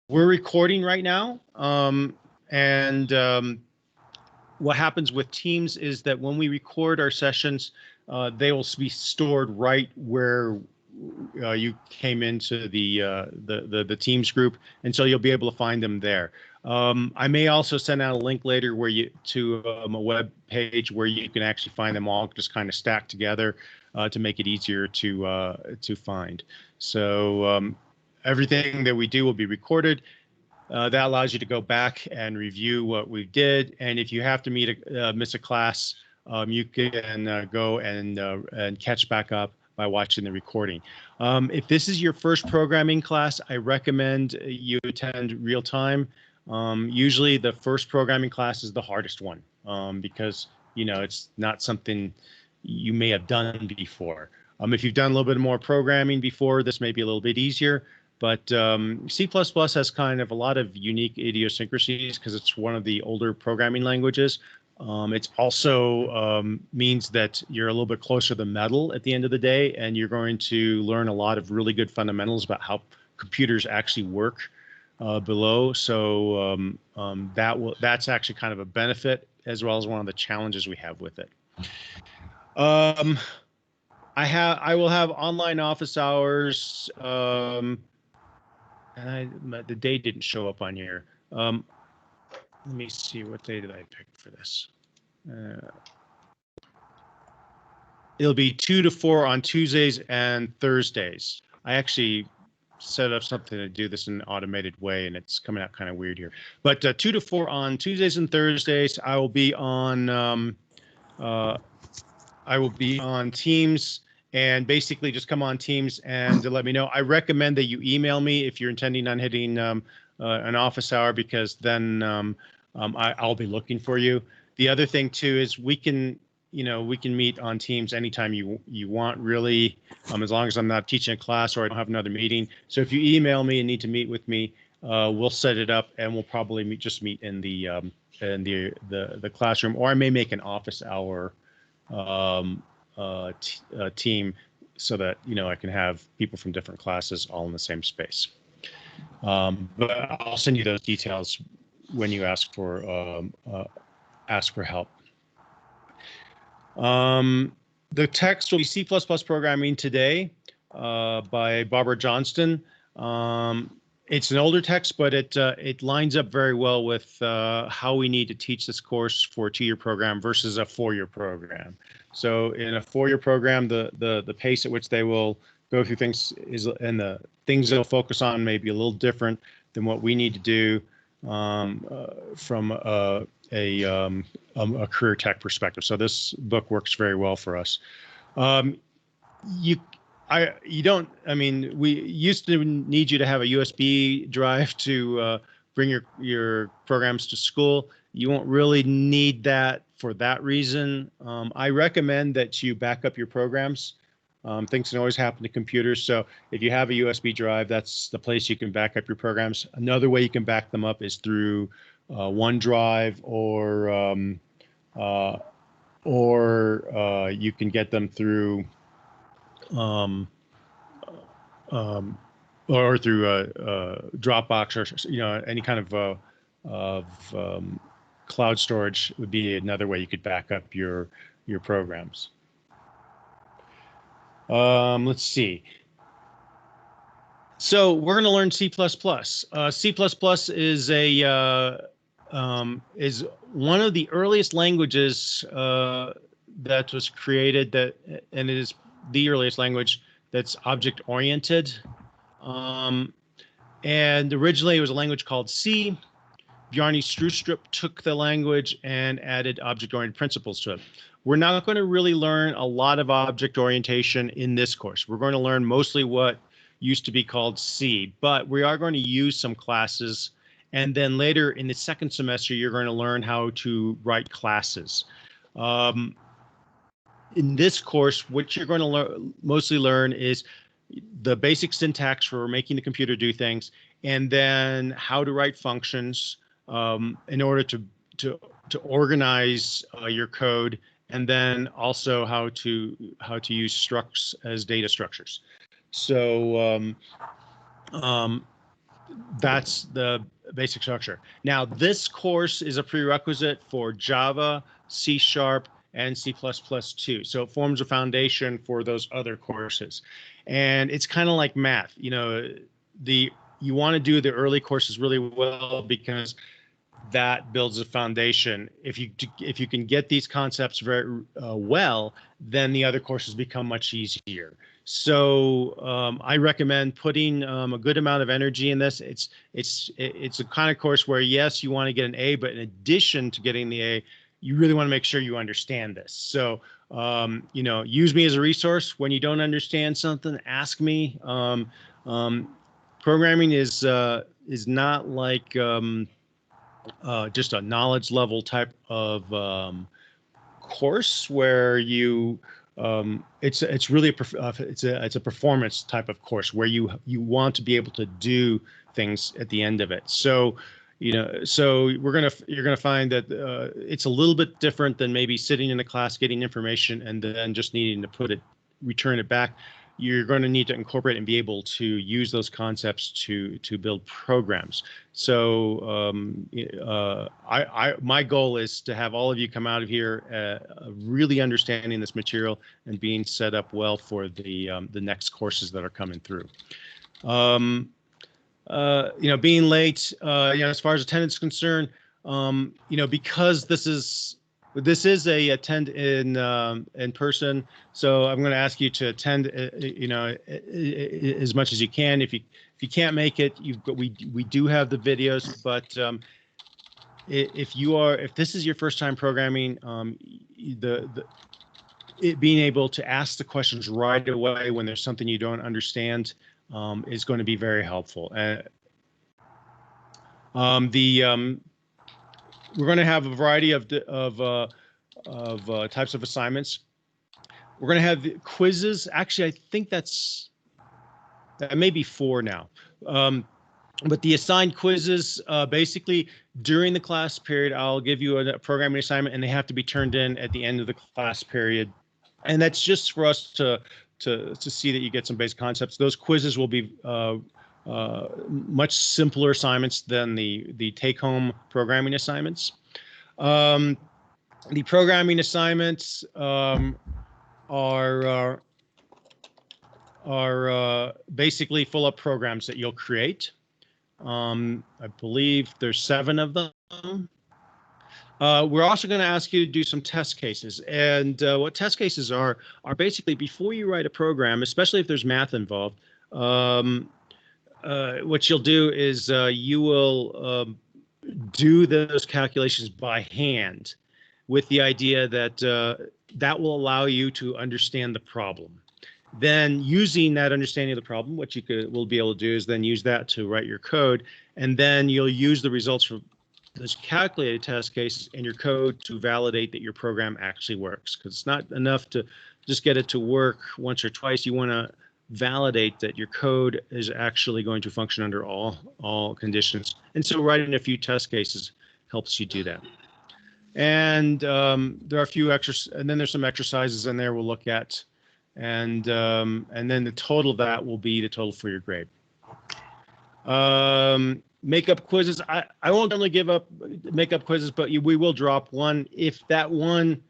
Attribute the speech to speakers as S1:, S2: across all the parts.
S1: we're recording right now, and what happens with Teams is that when we record our sessions, they will be stored right where you came into the Teams group, and so you'll be able to find them there. I may also send out a link later where you to a web page where you can actually find them all just kind of stacked together to make it easier to find. So everything that we do will be recorded. That allows you to go back and review what we did, and if you have to miss a class, you can go and catch back up by watching the recording. If this is your first programming class, I recommend you attend real time. Usually the first programming class is the hardest one because it's not something you may have done before. If you've done a little bit more programming before, this may be a little bit easier. But C++ has kind of a lot of unique idiosyncrasies because it's one of the older programming languages. It's also means that you're a little bit closer to the metal at the end of the day, and you're going to learn a lot of really good fundamentals about how computers actually work below. So that's actually kind of a benefit as well as one of the challenges we have with it. I will have online office hours. And the date didn't show up on here. Let me see, what day did I pick for this? It'll be 2 to 4 on Tuesdays and Thursdays. I actually set up something to do this in an automated way, and it's coming out kind of weird here. But 2 to 4 on Tuesdays and Thursdays. I will be on Teams. And basically just come on Teams and to let me know. I recommend that you email me if you're intending on hitting an office hour, because then I'll be looking for you. The other thing too is we can meet on Teams anytime you want, really, as long as I'm not teaching a class or I don't have another meeting. So if you email me and need to meet with me, we'll set it up, and we'll probably meet in the classroom, or I may make an office hour team so that I can have people from different classes all in the same space. But I'll send you those details when you ask for help. The text will be C++ Programming Today by Barbara Johnston. It's an older text, but it lines up very well with how we need to teach this course for a 2-year program versus a 4-year program. So in a 4-year program, the pace at which they will go through things and the things they'll focus on may be a little different than what we need to do from a career tech perspective. So this book works very well for us. We used to need you to have a USB drive to bring your programs to school. You won't really need that for that reason. I recommend that you back up your programs. Things can always happen to computers. So if you have a USB drive, that's the place you can back up your programs. Another way you can back them up is through OneDrive, or you can get them through or through Dropbox, or any kind of cloud storage would be another way you could back up your programs. Let's see. So we're going to learn C++. C++ is one of the earliest languages that was created, and it is the earliest language that's object-oriented. And originally it was a language called C. Bjarne Stroustrup took the language and added object-oriented principles to it. We're not going to really learn a lot of object orientation in this course. We're going to learn mostly what used to be called C, but we are going to use some classes. And then later in the second semester, you're going to learn how to write classes. In this course, what you're going to mostly learn is the basic syntax for making the computer do things, and then how to write functions in order to organize your code, and then also how to use structs as data structures. So that's the basic structure. Now, this course is a prerequisite for Java, C#, and C++ too. So it forms a foundation for those other courses. And it's kind of like math. You know, you want to do the early courses really well because that builds a foundation. If you can get these concepts very well, then the other courses become much easier. So I recommend putting a good amount of energy in this. It's a kind of course where yes, you want to get an A, but in addition to getting the A, you really want to make sure you understand this. So you know, use me as a resource. When you don't understand something, ask me. Programming is not like just a knowledge level type of course where you it's really it's a performance type of course where you want to be able to do things at the end of it. So you know, so you're gonna find that it's a little bit different than maybe sitting in a class getting information and then just needing to return it back. You're going to need to incorporate and be able to use those concepts to build programs. So my goal is to have all of you come out of here really understanding this material and being set up well for the next courses that are coming through. You know, being late, you know, as far as attendance is concerned, you know, because this is a attend in person, so I'm going to ask you to attend, you know, as much as you can. If you can't make it, we do have the videos, but if this is your first time programming, being able to ask the questions right away when there's something you don't understand is going to be very helpful. We're going to have a variety of types of assignments. We're going to have the quizzes. Actually, I think that may be 4 now. But the assigned quizzes, basically during the class period, I'll give you a programming assignment, and they have to be turned in at the end of the class period. And that's just for us to see that you get some basic concepts. Those quizzes will be much simpler assignments than the take-home programming assignments. The programming assignments are basically full-up programs that you'll create. I believe there's 7 of them. We're also going to ask you to do some test cases, and what test cases are basically before you write a program, especially if there's math involved. What you'll do is you will do those calculations by hand with the idea that that will allow you to understand the problem. Then using that understanding of the problem, what you will be able to do is then use that to write your code, and then you'll use the results from those calculated test cases in your code to validate that your program actually works, because it's not enough to just get it to work once or twice. You want to validate that your code is actually going to function under all conditions. And so writing a few test cases helps you do that. And there are a few and then there's some exercises in there we'll look at. And then the total of that will be the total for your grade. Makeup quizzes. I won't only give up makeup quizzes, but we will drop one if that one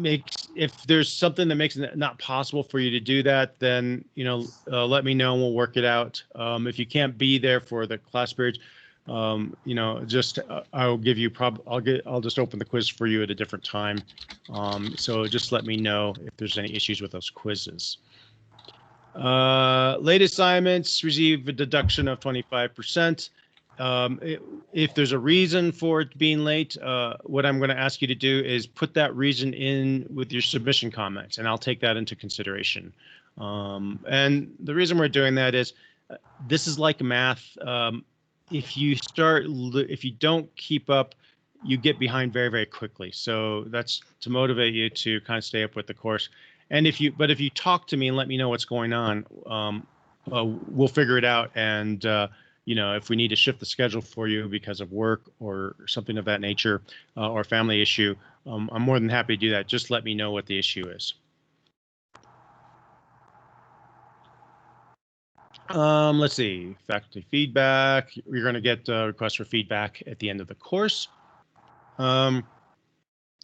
S1: if there's something that makes it not possible for you to do that, then you know, let me know and we'll work it out. If you can't be there for the class period, you know, just I'll give you I'll just open the quiz for you at a different time. So just let me know if there's any issues with those quizzes. Late assignments receive a deduction of 25%. If there's a reason for it being late, what I'm going to ask you to do is put that reason in with your submission comments, and I'll take that into consideration. And the reason we're doing that is this is like math. If you don't keep up, you get behind very, very quickly. So that's to motivate you to kind of stay up with the course. And if you talk to me and let me know what's going on, we'll figure it out. And you know, if we need to shift the schedule for you because of work or something of that nature, or family issue, I'm more than happy to do that. Just let me know what the issue is. Let's see, faculty feedback. You're going to get requests for feedback at the end of the course.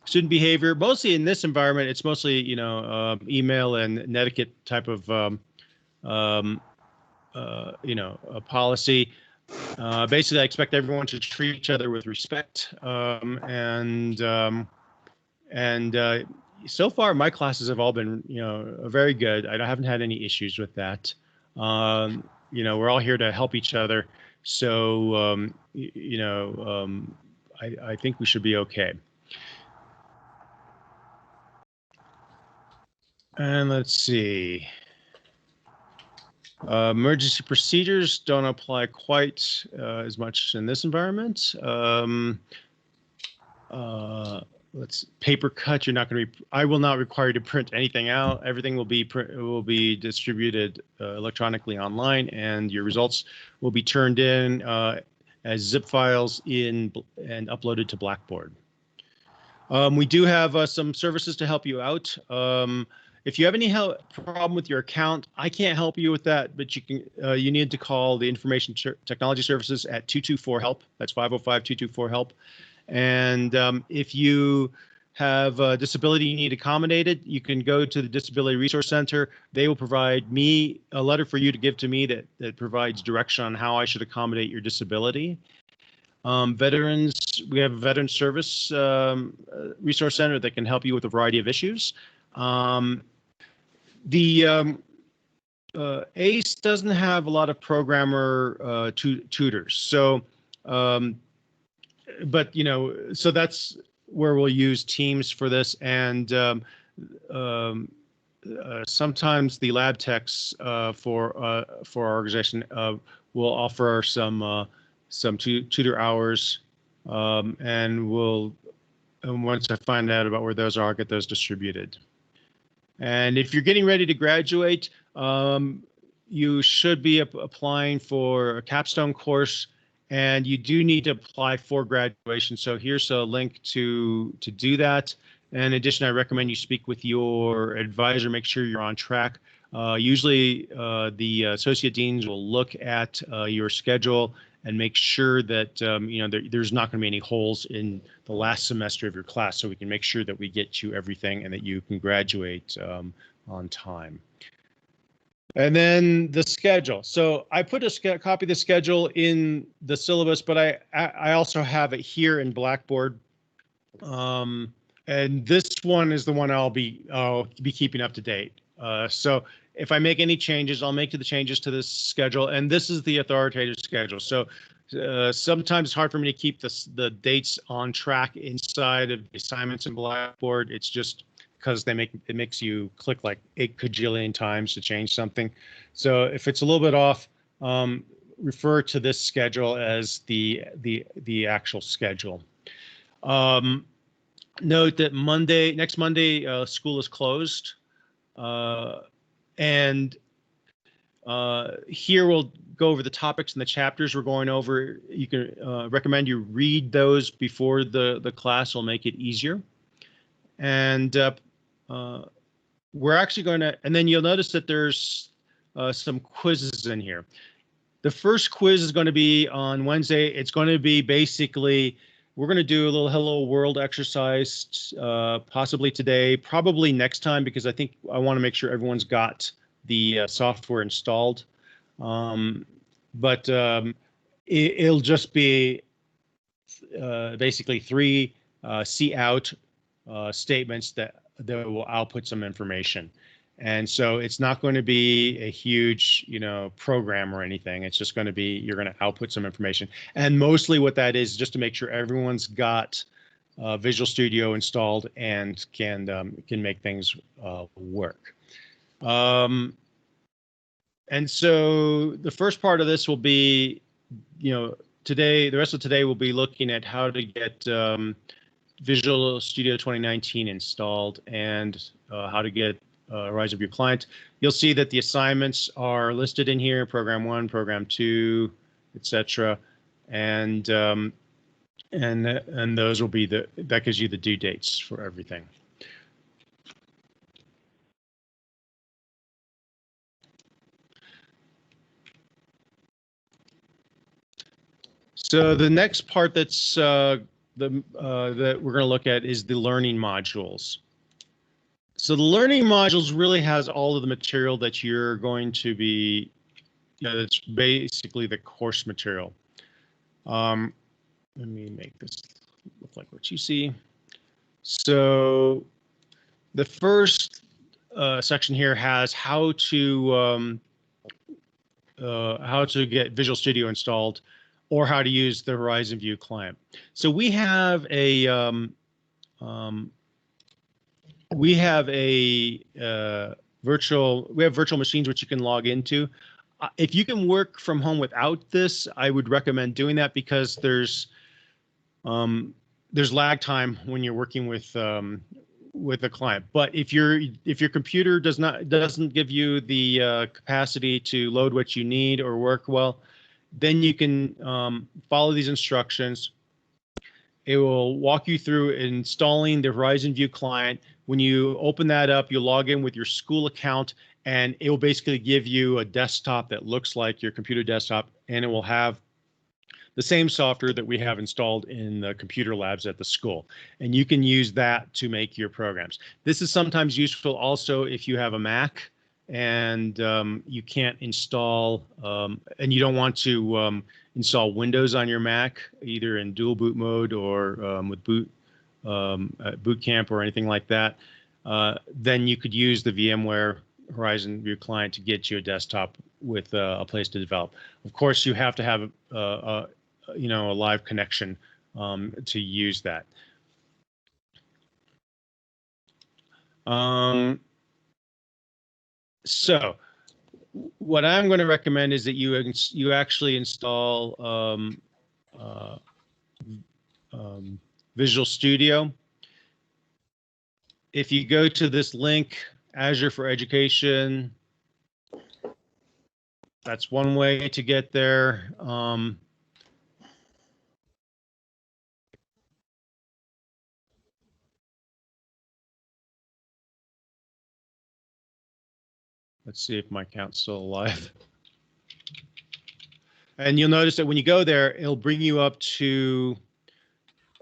S1: Student behavior, mostly in this environment, it's mostly, email and netiquette type of, a policy. Basically, I expect everyone to treat each other with respect. So far, my classes have all been, very good. I haven't had any issues with that. We're all here to help each other. So, I think we should be okay. And let's see. Emergency procedures don't apply quite as much in this environment. Let's paper cut. You're not going to be. I will not require you to print anything out. Everything will be distributed electronically online, and your results will be turned in as zip files and uploaded to Blackboard. We do have some services to help you out. If you have any problem with your account, I can't help you with that, but you need to call the Information Technology Services at 224-HELP. That's 505-224-HELP. And if you have a disability you need accommodated, you can go to the Disability Resource Center. They will provide me a letter for you to give to me that provides direction on how I should accommodate your disability. Veterans, we have a Veteran Service Resource Center that can help you with a variety of issues. ACE doesn't have a lot of programmer tutors, so so that's where we'll use Teams for this, and sometimes the lab techs for our organization will offer some tutor hours, and once I find out about where those are, I'll get those distributed. And if you're getting ready to graduate, you should be applying for a capstone course, and you do need to apply for graduation. So here's a link to do that. In addition, I recommend you speak with your advisor, make sure you're on track. Usually the associate deans will look at your schedule and make sure that there's not going to be any holes in the last semester of your class, so we can make sure that we get you everything and that you can graduate on time. And then the schedule. So I put a copy of the schedule in the syllabus, but I also have it here in Blackboard. And this one is the one I'll be keeping up to date. So if I make any changes, I'll make the changes to this schedule, and this is the authoritative schedule. So sometimes it's hard for me to keep the dates on track inside of the assignments in Blackboard. It's just because it makes you click like 8 cajillion times to change something. So if it's a little bit off, refer to this schedule as the actual schedule. Note that next Monday, school is closed. And here we'll go over the topics and the chapters we're going over. You can recommend you read those before the class. Will make it easier. And we're actually going to, and then you'll notice that there's some quizzes in here. The first quiz is going to be on Wednesday. It's going to be basically, we're going to do a little Hello World exercise, possibly today, probably next time, because I want to make sure everyone's got the software installed. It'll just be basically 3 see out statements that will output some information. And so it's not going to be a huge, program or anything. It's just going to be, you're going to output some information. And mostly what that is just to make sure everyone's got Visual Studio installed and can make things work. And so the first part of this will be, today, the rest of today we'll be looking at how to get Visual Studio 2019 installed and how to get Rise of Your Client. You'll see that the assignments are listed in here, program 1, program 2, etc. And those will be that gives you the due dates for everything. So the next part that's that we're going to look at is the learning modules. So the learning modules really has all of the material that you're going to be, that's basically the course material. Let me make this look like what you see. So the first section here has how to get Visual Studio installed, or how to use the Horizon View client. So we have a virtual machines which you can log into. If you can work from home without this, I would recommend doing that, because there's lag time when you're working with a client. But if your computer doesn't give you the capacity to load what you need or work well, then you can follow these instructions. It will walk you through installing the Horizon View client. When you open that up, you log in with your school account, and it will basically give you a desktop that looks like your computer desktop, and it will have the same software that we have installed in the computer labs at the school. And you can use that to make your programs. This is sometimes useful also if you have a Mac and you can't install, and you don't want to install Windows on your Mac, either in dual boot mode or with boot camp or anything like that. Then you could use the VMware Horizon View client to get you a desktop with a place to develop. Of course, you have to have a live connection to use that. So what I'm going to recommend is that you actually install Visual Studio. If you go to this link, Azure for Education, that's one way to get there. Let's see if my account's still alive. And you'll notice that when you go there, it'll bring you up to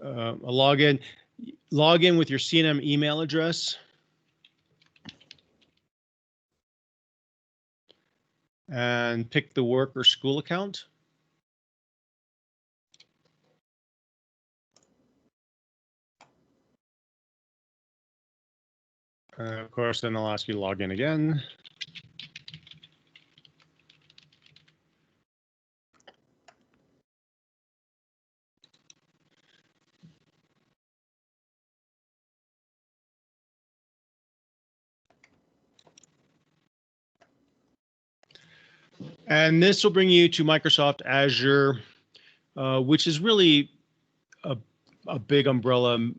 S1: a login. Log in with your CNM email address. And pick the work or school account. Of course, then they'll ask you to log in again. And this will bring you to Microsoft Azure, which is really a big umbrella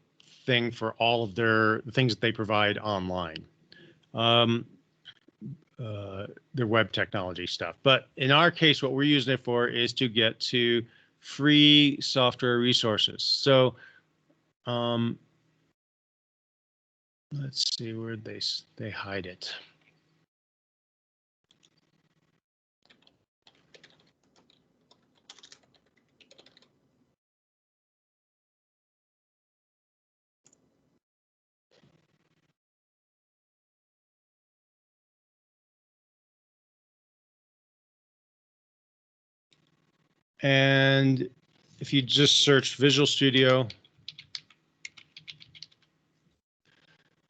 S1: thing for all of the things that they provide online, their web technology stuff. But in our case, what we're using it for is to get to free software resources. So let's see where they hide it. And if you just search Visual Studio,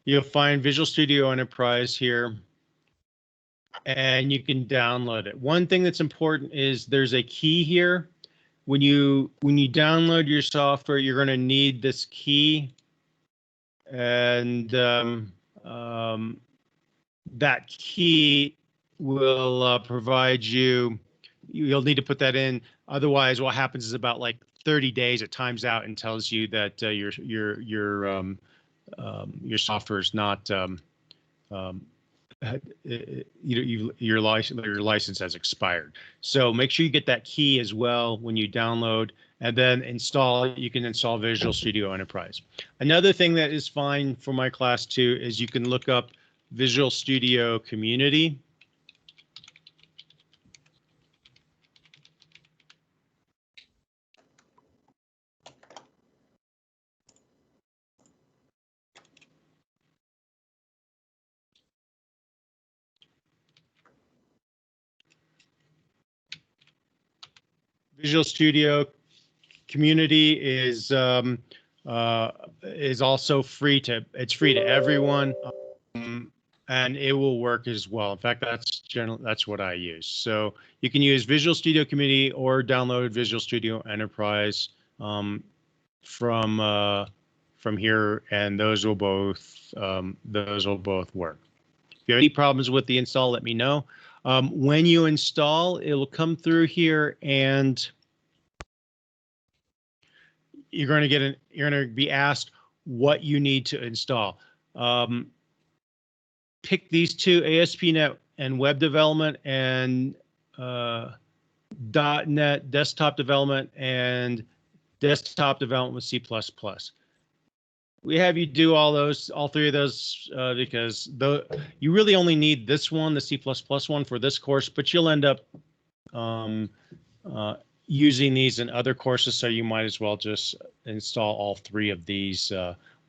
S1: you'll find Visual Studio Enterprise here, and you can download it. One thing that's important is there's a key here. When you download your software, you're going to need this key, and that key will provide you. You'll need to put that in. Otherwise, what happens is about like 30 days, it times out and tells you that your software is not your license has expired. So make sure you get that key as well when you download, and then you can install Visual Studio Enterprise. Another thing that is fine for my class too is you can look up Visual Studio Community. Visual Studio Community is also free to. It's free to everyone, and it will work as well. In fact, that's what I use. So you can use Visual Studio Community or download Visual Studio Enterprise from here, and those will both work. If you have any problems with the install, let me know. When you install, it'll come through here, and you're going to be asked what you need to install. Pick these two: ASP.NET and web development, and .NET desktop development, and desktop development with C++. We have you do all three of those, because you really only need this one, the C++ one, for this course, but you'll end up using these in other courses, so you might as well just install all three of these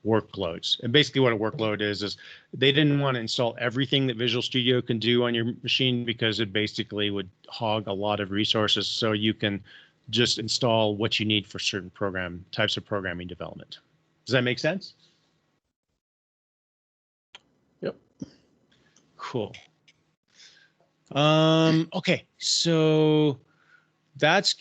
S1: workloads. And basically what a workload is they didn't want to install everything that Visual Studio can do on your machine, because it basically would hog a lot of resources, so you can just install what you need for certain types of programming development. Does that make sense?
S2: Yep.
S1: Cool. Okay, so that's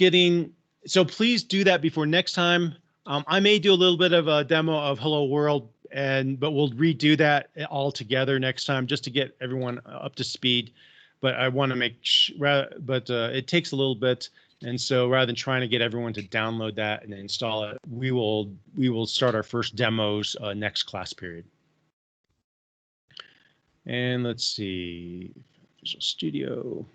S1: so please do that before next time. I may do a little bit of a demo of Hello World, but we'll redo that all together next time just to get everyone up to speed. But I want to make sure, it takes a little bit. And so rather than trying to get everyone to download that and install it, we will start our first demos next class period. And let's see, Visual Studio.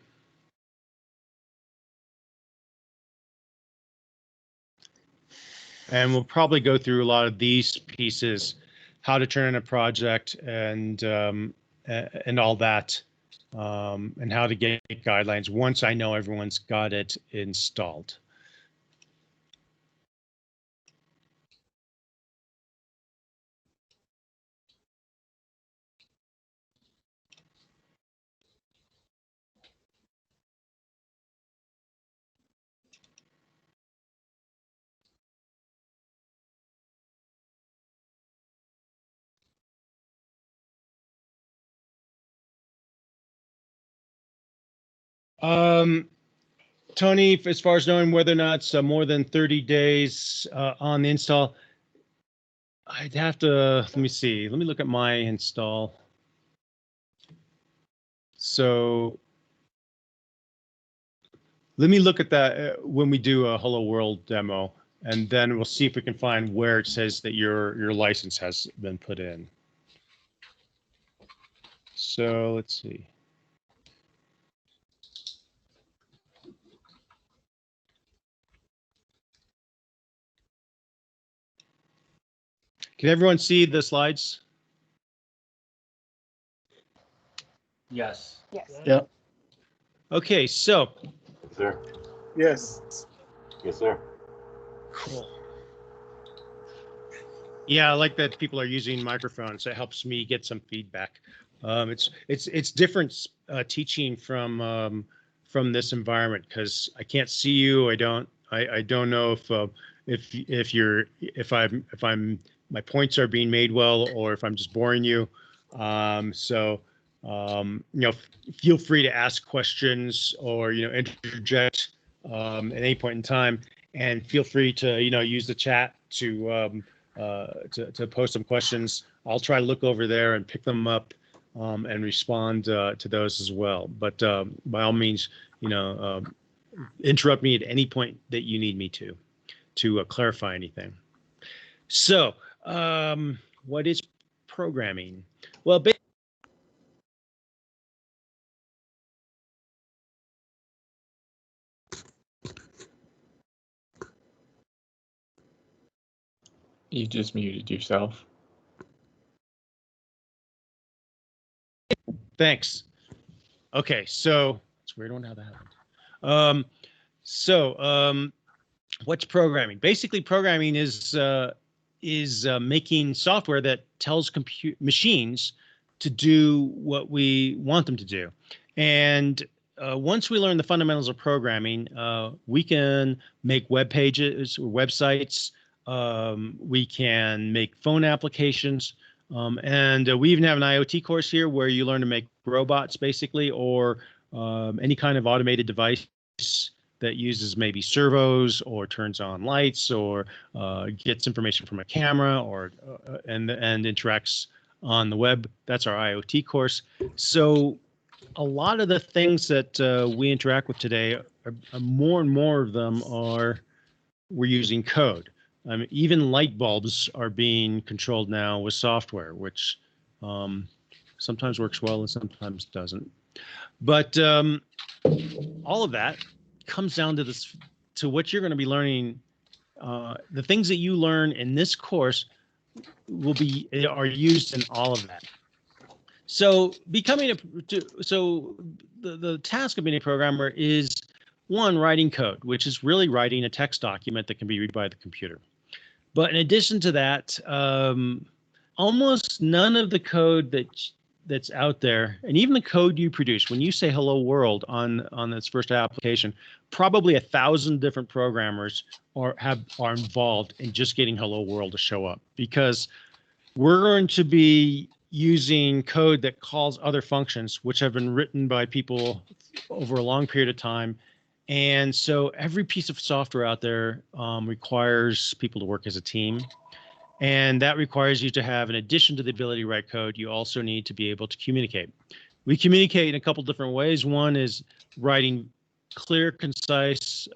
S1: And we'll probably go through a lot of these pieces, how to turn in a project and all that, and how to get guidelines once I know everyone's got it installed. Tony, as far as knowing whether or not it's more than 30 days on the install, I'd have to, let me see. Let me look at my install. So let me look at that when we do a Hello World demo, and then we'll see if we can find where it says that your license has been put in. So let's see. Can everyone see the slides?
S3: Yes.
S4: Yes.
S2: Yeah.
S1: Okay, so.
S5: Yes, sir.
S2: Yes.
S5: Yes, sir.
S1: Cool. Yeah, I like that people are using microphones. It helps me get some feedback. It's different teaching from this environment, because I can't see you. I don't know if my points are being made well, or if I'm just boring you. Feel free to ask questions or interject at any point in time, and feel free to use the chat to post some questions. I'll try to look over there and pick them up and respond to those as well. But by all means, interrupt me at any point that you need me to clarify anything. So, what is programming? Well,
S2: You just muted yourself.
S1: thanks. Okay, so it's weird. I wonder how that happened. What's programming? Basically, programming is making software that tells machines to do what we want them to do. And once we learn the fundamentals of programming, we can make web pages or websites. We can make phone applications. And we even have an IoT course here where you learn to make robots, basically, or any kind of automated device that uses maybe servos or turns on lights or gets information from a camera or and interacts on the web. That's our IoT course. So a lot of the things that we interact with today, more and more of them we're using code. Even light bulbs are being controlled now with software, which sometimes works well and sometimes doesn't. But all of that comes down to to what you're going to be learning. The things that you learn in this course are used in all of that. So the task of being a programmer is, one, writing code, which is really writing a text document that can be read by the computer. But in addition to that, almost none of the code that's out there, and even the code you produce, when you say hello world on this first application, probably 1,000 different programmers are involved in just getting hello world to show up, because we're going to be using code that calls other functions, which have been written by people over a long period of time. And so every piece of software out there requires people to work as a team. And that requires you to have, in addition to the ability to write code, you also need to be able to communicate. We communicate in a couple different ways. One is writing clear, concise,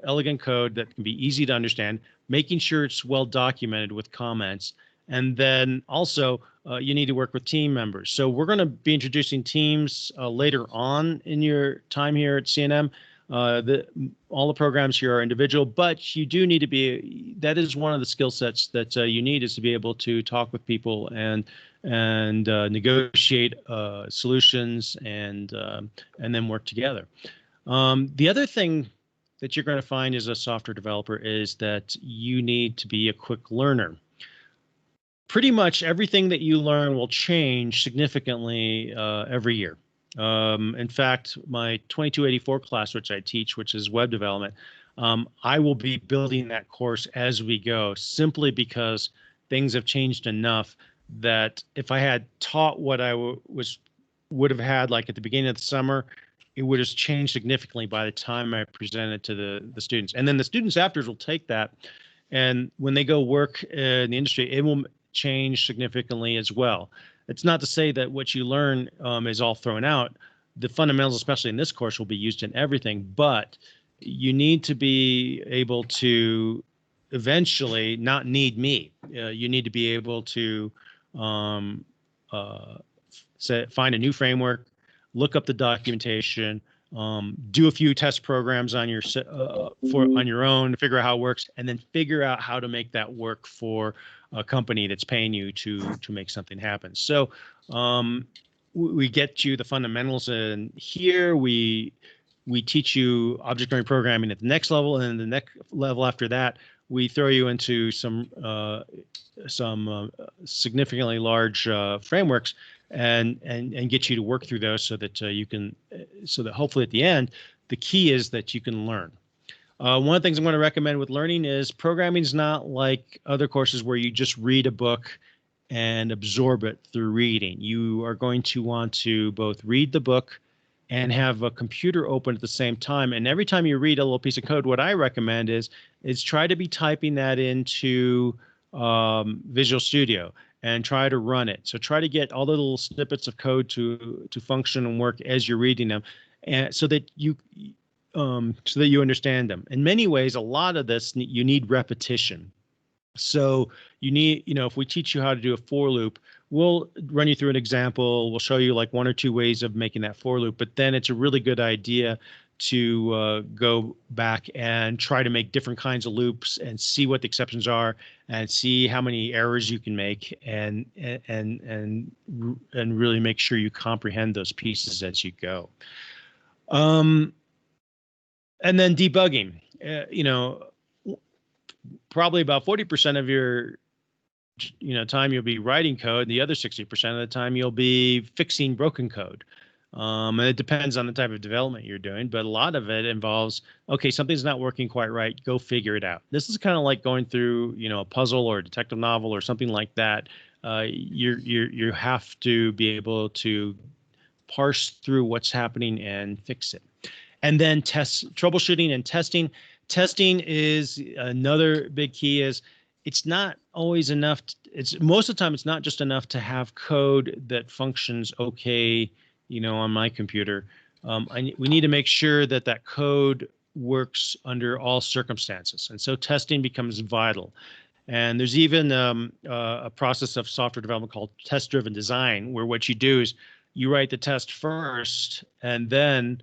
S1: elegant code that can be easy to understand, making sure it's well documented with comments. And then also, you need to work with team members. So we're going to be introducing teams later on in your time here at CNM. All the programs here are individual, but you do need to be, that is one of the skill sets that you need, is to be able to talk with people and negotiate solutions and then work together. The other thing that you're going to find as a software developer is that you need to be a quick learner. Pretty much everything that you learn will change significantly every year. In fact, my 2284 class, which I teach, which is web development, I will be building that course as we go, simply because things have changed enough that if I had taught what I would have had like at the beginning of the summer, it would have changed significantly by the time I present it to the students. And then the students afterwards will take that, and when they go work in the industry, it will change significantly as well. It's not to say that what you learn is all thrown out. The fundamentals, especially in this course, will be used in everything, but you need to be able to eventually not need me. You need to be able to find a new framework, look up the documentation, do a few test programs on your own, figure out how it works, and then figure out how to make that work for a company that's paying you to make something happen. So we get you the fundamentals, and here we teach you object-oriented programming at the next level, and the next level after that, we throw you into some significantly large frameworks and get you to work through those so that so that hopefully at the end, the key is that you can learn. One of the things I'm going to recommend with learning is programming is not like other courses where you just read a book and absorb it through reading. You are going to want to both read the book and have a computer open at the same time. And every time you read a little piece of code, what I recommend is try to be typing that into Visual Studio and try to run it. So try to get all the little snippets of code to function and work as you're reading them, and so that you understand them. In many ways, a lot of this, you need repetition. So you need, if we teach you how to do a for loop, we'll run you through an example. We'll show you like 1 or 2 ways of making that for loop, but then it's a really good idea to go back and try to make different kinds of loops and see what the exceptions are and see how many errors you can make and really make sure you comprehend those pieces as you go. And then debugging, probably about 40% of your time you'll be writing code. The other 60% of the time you'll be fixing broken code. And it depends on the type of development you're doing, but a lot of it involves, okay, something's not working quite right. Go figure it out. This is kind of like going through, a puzzle or a detective novel or something like that. You have to be able to parse through what's happening and fix it. And then troubleshooting and testing. Testing is another big key. Is it's not always enough. It's most of the time it's not just enough to have code that functions okay, on my computer. We need to make sure that that code works under all circumstances, and so testing becomes vital. And there's even a process of software development called test-driven design, where what you do is you write the test first, and then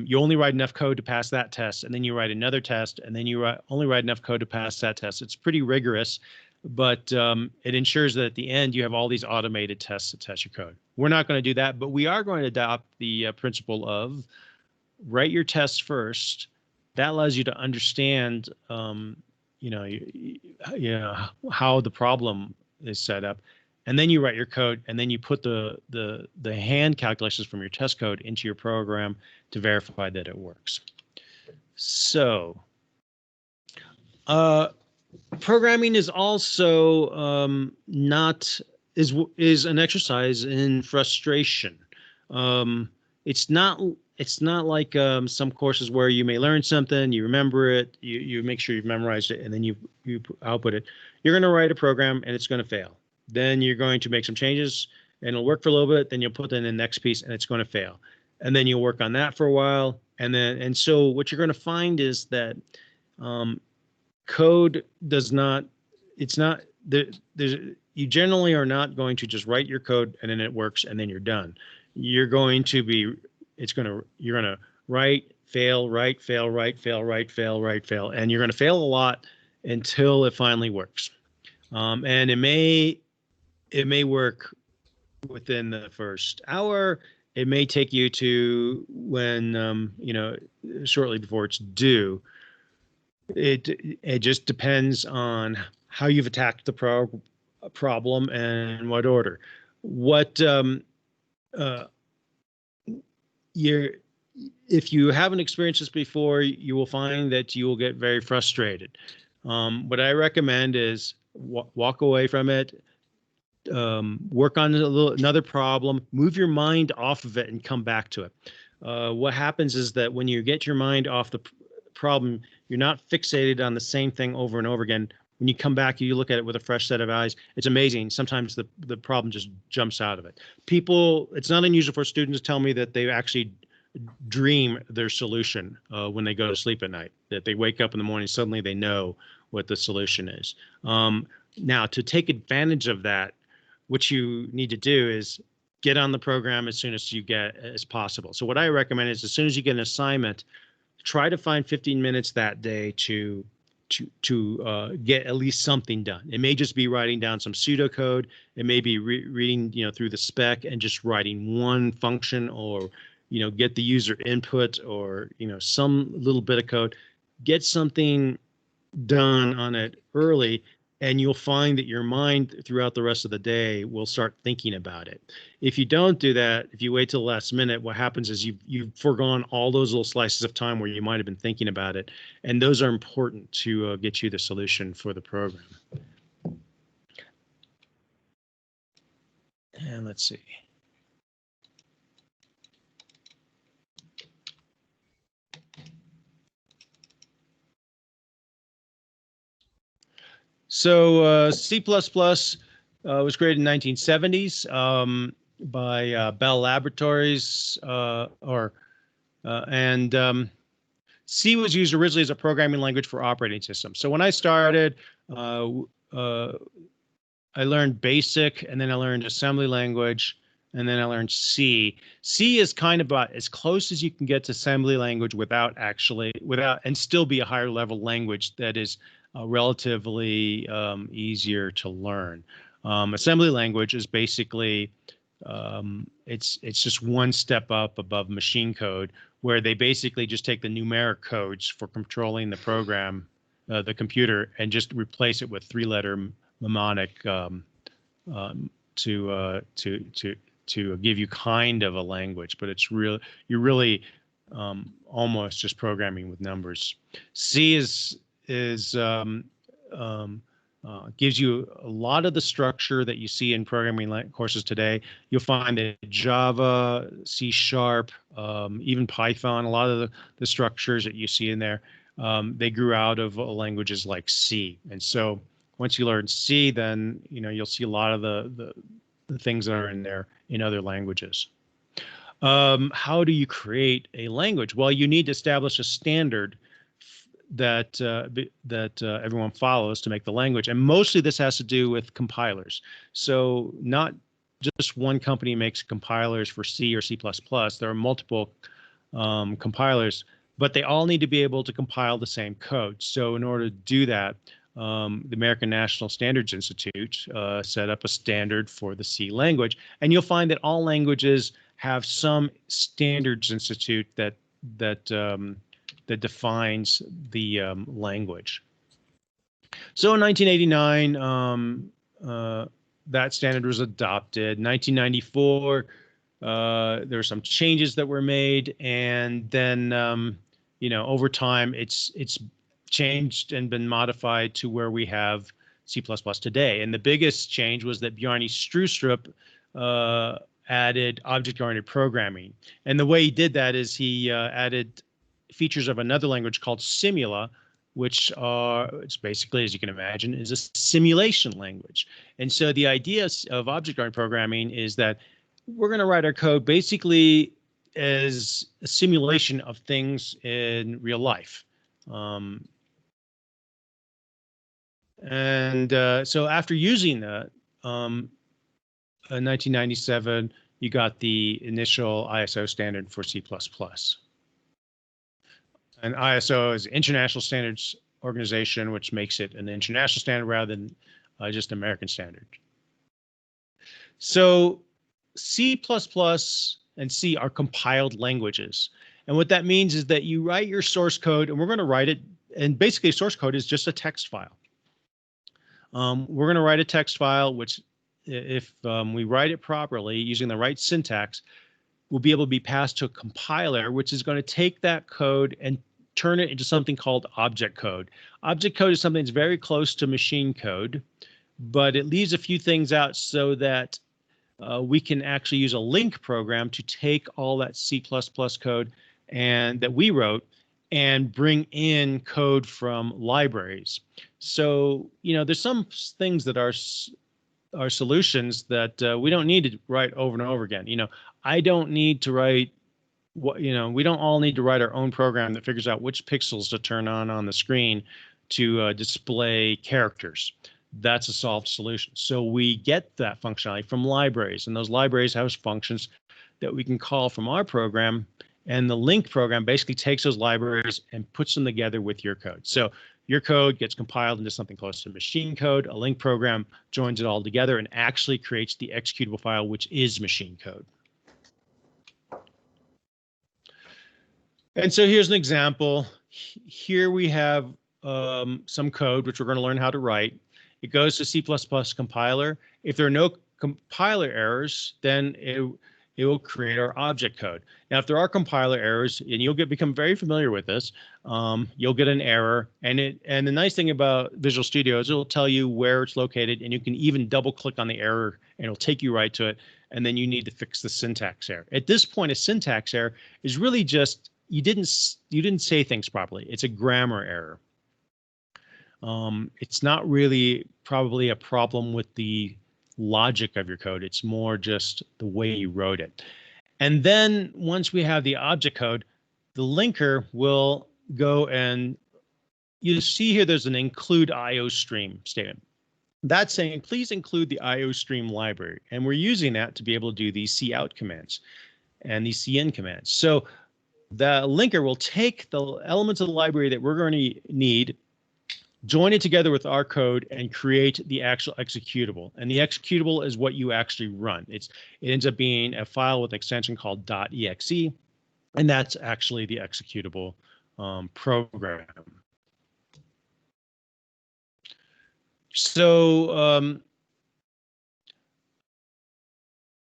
S1: you only write enough code to pass that test, and then you write another test, and then you only write enough code to pass that test. It's pretty rigorous, but it ensures that at the end you have all these automated tests to test your code. We're not going to do that, but we are going to adopt the principle of write your tests first. That allows you to understand, how the problem is set up. And then you write your code, and then you put the hand calculations from your test code into your program to verify that it works. So programming is also is an exercise in frustration. It's not like some courses where you may learn something, you remember it, you make sure you've memorized it, and then you output it. You're going to write a program, and it's going to fail. Then you're going to make some changes, and it'll work for a little bit. Then you'll put in the next piece, and it's going to fail. And then you'll work on that for a while, and so what you're going to find is that code does not. It's not you generally are not going to just write your code and then it works and then you're done. You're going to write, fail, write, fail, write, fail, write, fail, write, fail, and you're going to fail a lot until it finally works. And it may work within the first hour. It may take you to when shortly before it's due. It just depends on how you've attacked the problem and what order. If you haven't experienced this before, you will find that you will get very frustrated. What I recommend is walk away from it, work on another problem, move your mind off of it and come back to it. What happens is that when you get your mind off the problem, you're not fixated on the same thing over and over again. When you come back, you look at it with a fresh set of eyes. It's amazing. Sometimes the problem just jumps out of it. It's not unusual for students to tell me that they actually dream their solution when they go to sleep at night, that they wake up in the morning, suddenly they know what the solution is. Now, to take advantage of that, what you need to do is get on the program as soon as possible. So what I recommend is as soon as you get an assignment, try to find 15 minutes that day to get at least something done. It may just be writing down some pseudocode. It may be reading through the spec and just writing one function, or get the user input, or some little bit of code. Get something done on it early, and you'll find that your mind throughout the rest of the day will start thinking about it. If you don't do that, if you wait till the last minute, what happens is you've foregone all those little slices of time where you might have been thinking about it, and those are important to get you the solution for the program. And let's see. So C++ was created in the 1970s by Bell Laboratories, and C was used originally as a programming language for operating systems. So when I started, I learned BASIC, and then I learned assembly language, and then I learned C. C is kind of about as close as you can get to assembly language without and still be a higher level language that is relatively easier to learn. Assembly language is basically it's just one step up above machine code, where they basically just take the numeric codes for controlling the program, the computer, and just replace it with three-letter mnemonic to to give you kind of a language, but it's real. You're really almost just programming with numbers. C gives you a lot of the structure that you see in programming courses today. You'll find that Java, C#, even Python, a lot of the structures that you see in there, they grew out of languages like C. And so once you learn C, then you'll see a lot of the things that are in there in other languages. How do you create a language? Well, you need to establish a standard that everyone follows to make the language, and mostly this has to do with compilers. So not just one company makes compilers for C or C++. There are multiple compilers, but they all need to be able to compile the same code. So in order to do that, the American National Standards Institute set up a standard for the C language, and you'll find that all languages have some standards institute that defines the language. So in 1989, that standard was adopted. 1994, there were some changes that were made, and then over time it's changed and been modified to where we have C++ today. And the biggest change was that Bjarne Stroustrup added object-oriented programming. And the way he did that is he added features of another language called Simula, which it's basically, as you can imagine, is a simulation language. And so the idea of object-oriented programming is that we're going to write our code basically as a simulation of things in real life. So after using that, in 1997, you got the initial ISO standard for C++. And ISO is the International Standards Organization, which makes it an international standard rather than just an American standard. So C++ and C are compiled languages. And what that means is that you write your source code, and we're going to write it, and basically source code is just a text file. We're going to write a text file, which if we write it properly using the right syntax, will be able to be passed to a compiler, which is going to take that code and turn it into something called object code. Object code is something that's very close to machine code, but it leaves a few things out so that we can actually use a link program to take all that C++ code and that we wrote and bring in code from libraries. So, there's some things that are solutions that we don't need to write over and over again. I don't need to write we don't all need to write our own program that figures out which pixels to turn on the screen to display characters. That's a solved solution. So we get that functionality from libraries, and those libraries have functions that we can call from our program, and the link program basically takes those libraries and puts them together with your code. So your code gets compiled into something close to machine code. A link program joins it all together and actually creates the executable file, which is machine code. And so here's an example. Here we have some code, which we're going to learn how to write. It goes to C++ compiler. If there are no compiler errors, then it will create our object code. Now, if there are compiler errors, and you'll become very familiar with this, you'll get an error. And the nice thing about Visual Studio is it'll tell you where it's located, and you can even double click on the error, and it'll take you right to it. And then you need to fix the syntax error. At this point, a syntax error is really just you didn't say things properly. It's a grammar error. It's not really probably a problem with the logic of your code. It's more just the way you wrote it. And then once we have the object code, the linker will go and you see here there's an include IO stream statement. That's saying please include the IO stream library. And we're using that to be able to do these cout commands and these cin commands. So the linker will take the elements of the library that we're going to need, join it together with our code, and create the actual executable. And the executable is what you actually run. It ends up being a file with an extension called .exe, and that's actually the executable program. So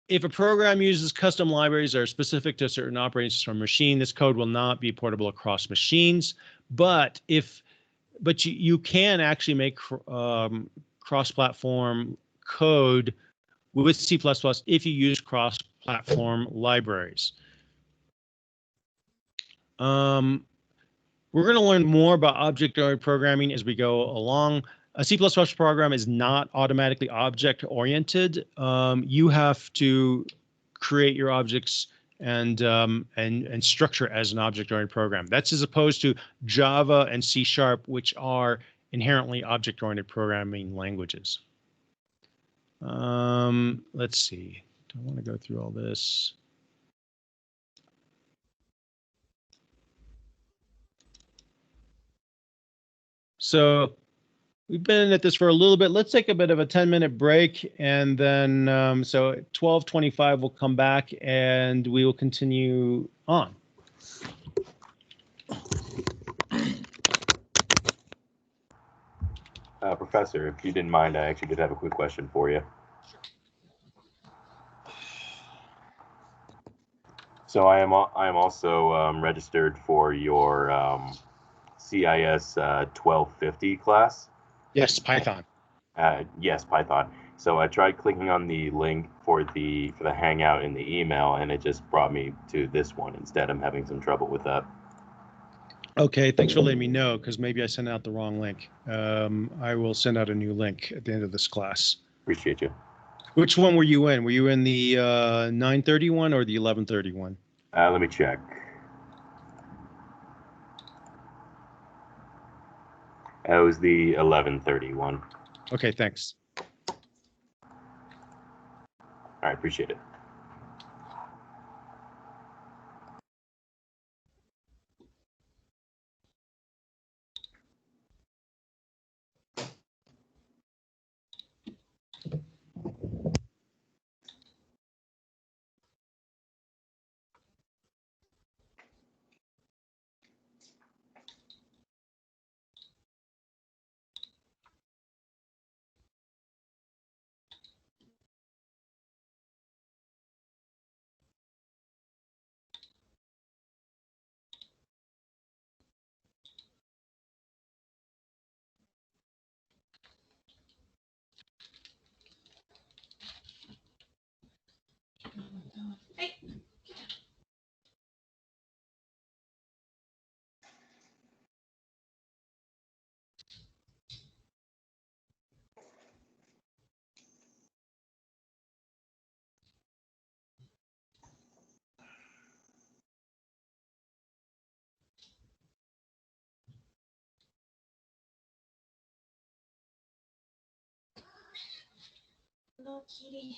S1: If a program uses custom libraries that are specific to a certain operating system or machine, this code will not be portable across machines. But you can actually make cross-platform code with C++ if you use cross-platform libraries. We're going to learn more about object-oriented programming as we go along. A C++ program is not automatically object-oriented. You have to create your objects and structure as an object-oriented program. That's as opposed to Java and C#, which are inherently object-oriented programming languages. Let's see. Don't want to go through all this. So we've been at this for a little bit. Let's take a bit of a 10-minute break, and then so at 12:25 we'll come back and we will continue on.
S4: Professor, if you didn't mind, I actually did have a quick question for you. So I am also registered for your CIS1250 class.
S1: Yes, Python.
S4: Yes, Python. So I tried clicking on the link for the Hangout in the email, and it just brought me to this one instead. I'm having some trouble with that.
S1: Okay, thanks for letting me know, because maybe I sent out the wrong link. I will send out a new link at the end of this class.
S4: Appreciate you.
S1: Which one were you in? Were you in the 931 or the 1131?
S4: Let me check. It was the 1131.
S1: Okay, thanks.
S4: All right, appreciate it.
S5: No, kitty.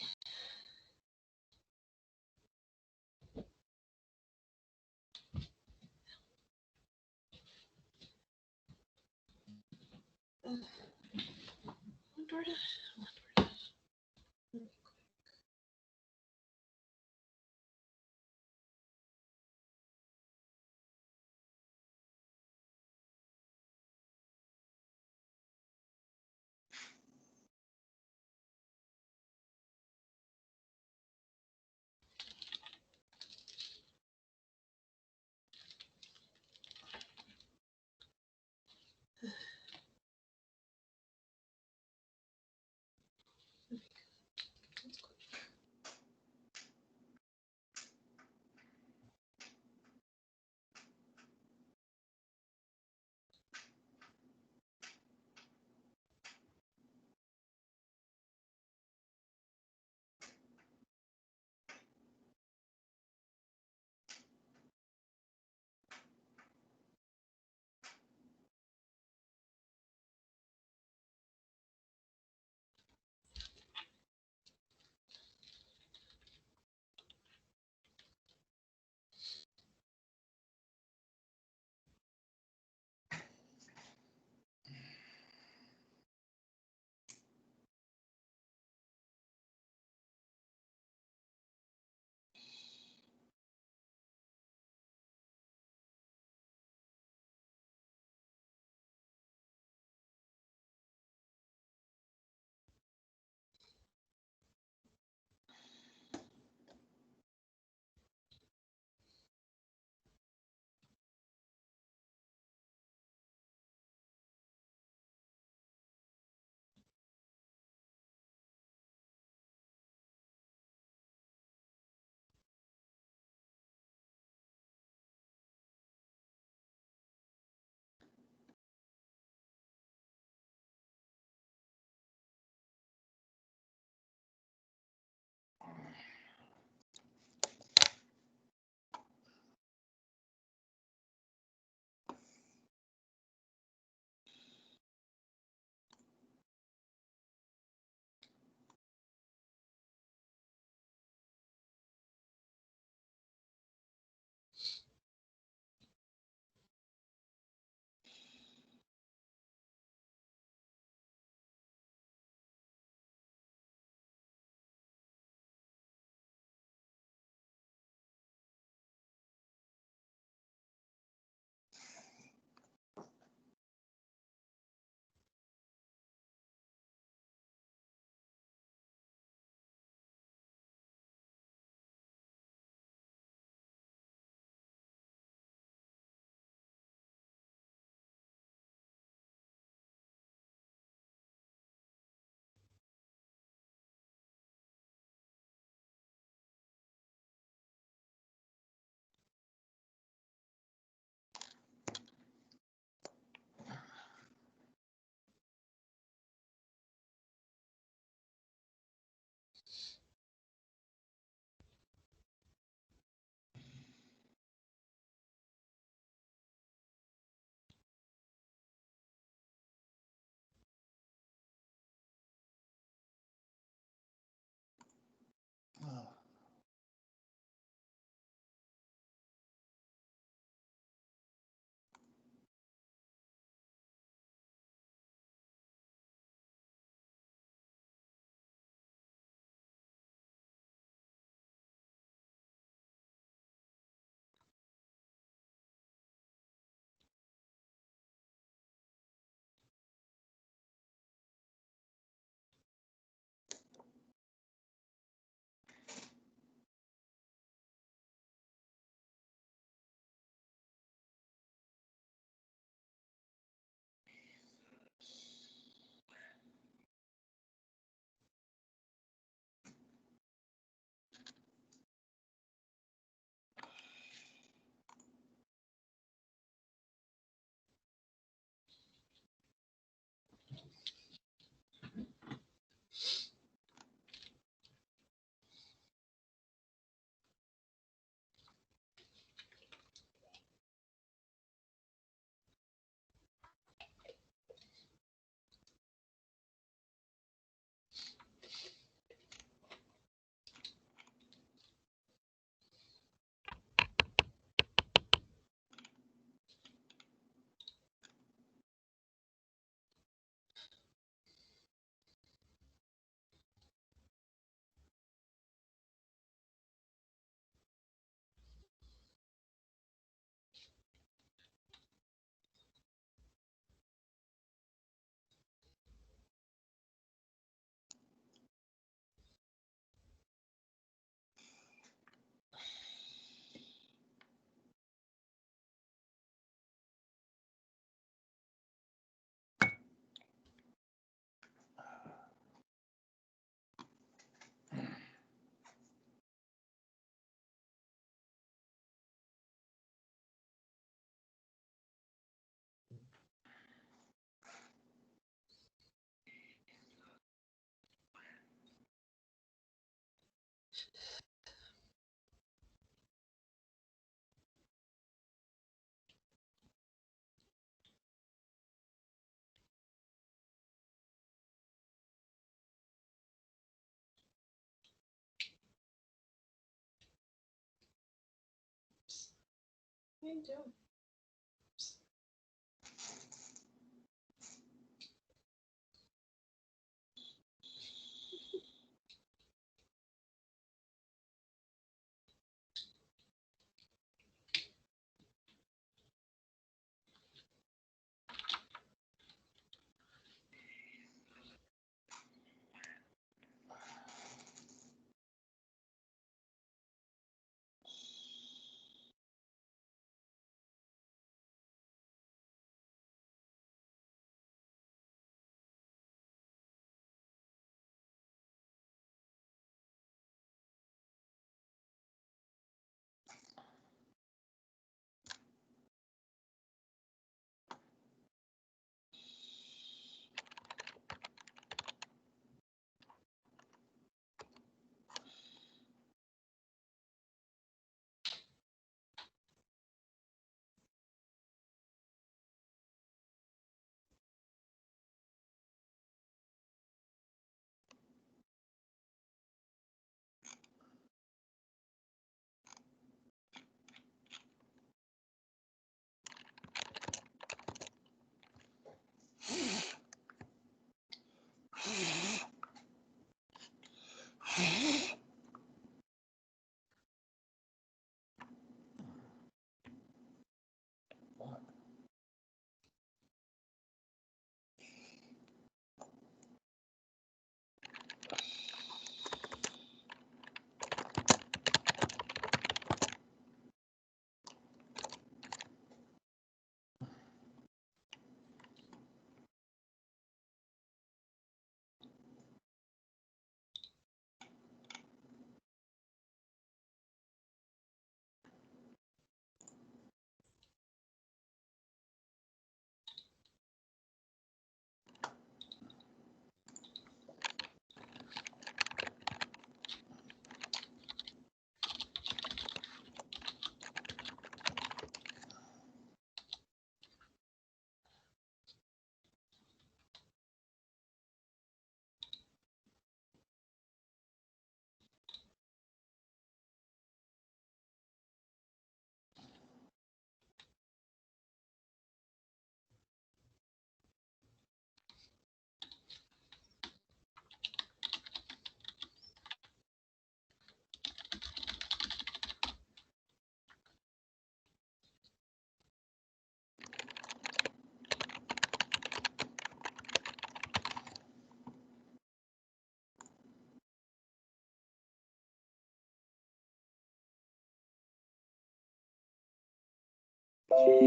S5: How you doing?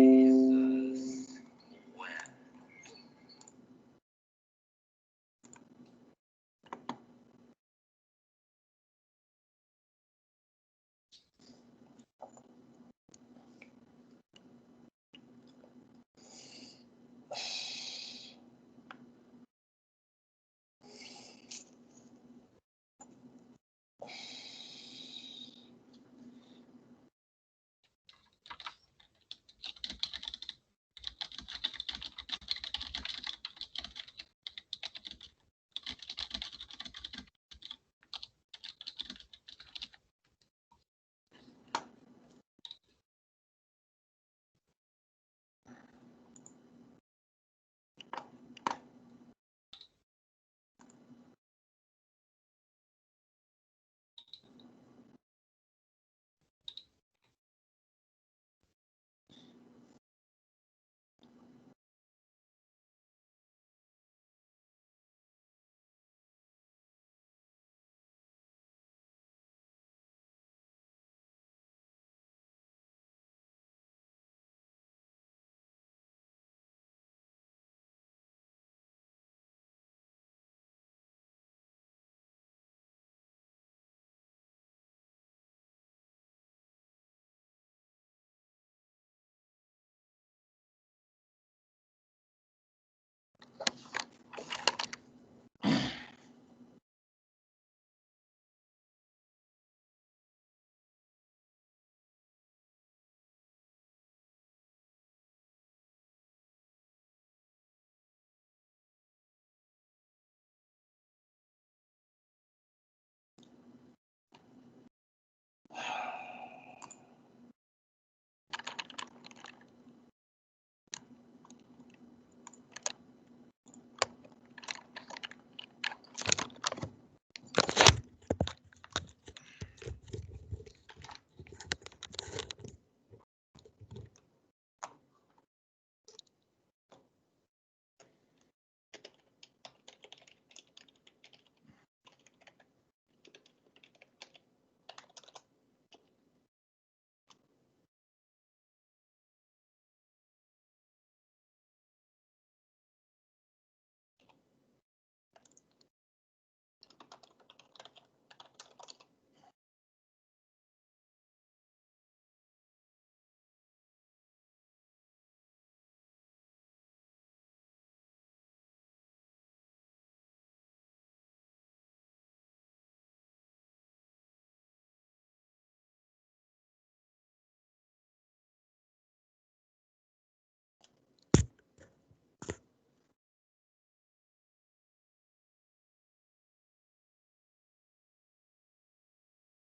S3: Jesus.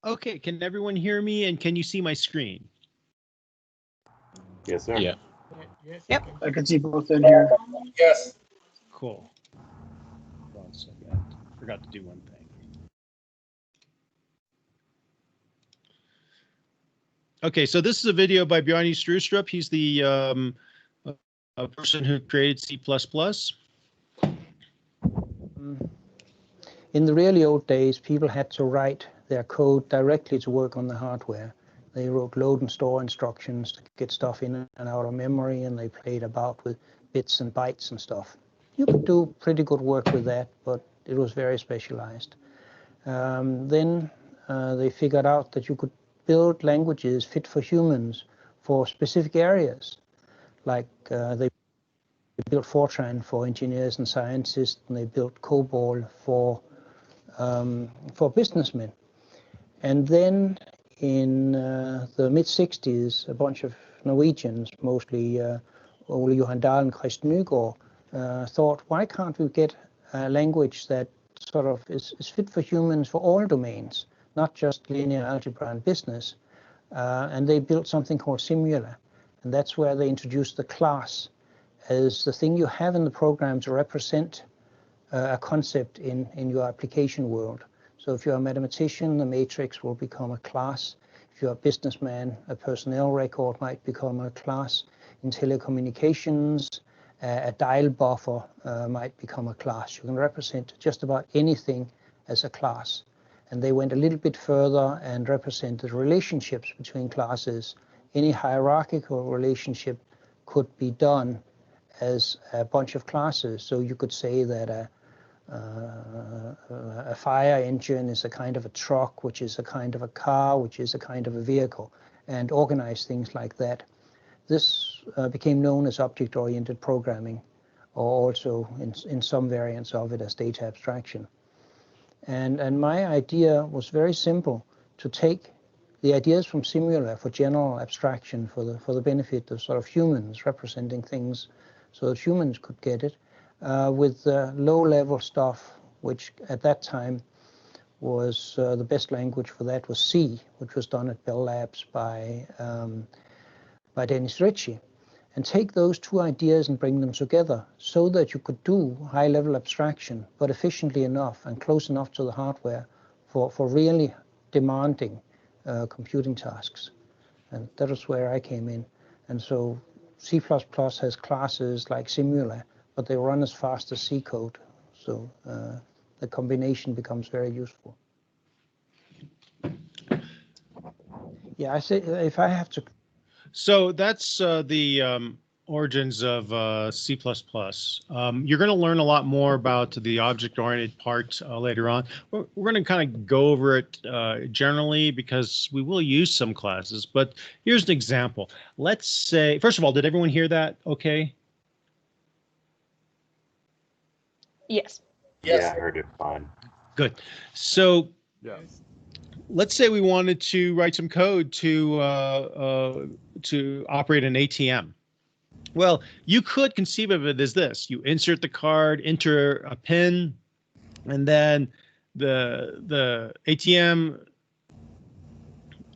S1: Okay, can everyone hear me and can you see my screen?
S4: Yes, sir.
S2: Yeah.
S3: Yep. I can see both in here.
S6: Yes.
S1: Cool. Hold on a second. Forgot to do one thing. Okay, so this is a video by Bjarne Strustrup. He's the a person who created C++.
S7: In the really old days, people had to write their code directly to work on the hardware. They wrote load and store instructions to get stuff in and out of memory, and they played about with bits and bytes and stuff. You could do pretty good work with that, but it was very specialized. Then they figured out that you could build languages fit for humans for specific areas. Like they built Fortran for engineers and scientists, and they built COBOL for businessmen. And then in the mid-60s, a bunch of Norwegians, mostly Ole Johan Dahl and Christ Nygaard, thought, why can't we get a language that sort of is fit for humans for all domains, not just linear algebra and business? And they built something called Simula. And that's where they introduced the class as the thing you have in the program to represent a concept in your application world. So if you're a mathematician, the matrix will become a class. If you're a businessman, a personnel record might become a class. In telecommunications, a dial buffer might become a class. You can represent just about anything as a class. And they went a little bit further and represented relationships between classes. Any hierarchical relationship could be done as a bunch of classes. So you could say that a fire engine is a kind of a truck, which is a kind of a car, which is a kind of a vehicle, and organize things like that. This became known as object-oriented programming, or also in some variants of it as data abstraction. And my idea was very simple, to take the ideas from Simula for general abstraction for the benefit of sort of humans, representing things so that humans could get it, with low-level stuff, which at that time was the best language for that was C, which was done at Bell Labs by Dennis Ritchie, and take those two ideas and bring them together so that you could do high-level abstraction, but efficiently enough and close enough to the hardware for really demanding computing tasks. And that was where I came in. And so C++ has classes like Simula, but they run as fast as C code. So the combination becomes very useful. Yeah, I say if I have to.
S1: So that's the origins of C++. You're going to learn a lot more about the object-oriented part later on. We're going to kind of go over it generally because we will use some classes. But here's an example. Let's say, first of all, did everyone hear that okay?
S5: Yes.
S4: Yeah, I heard it fine.
S1: Good. So
S6: Yes.
S1: let's say we wanted to write some code to operate an ATM. Well, you could conceive of it as this. You insert the card, enter a PIN, and then the ATM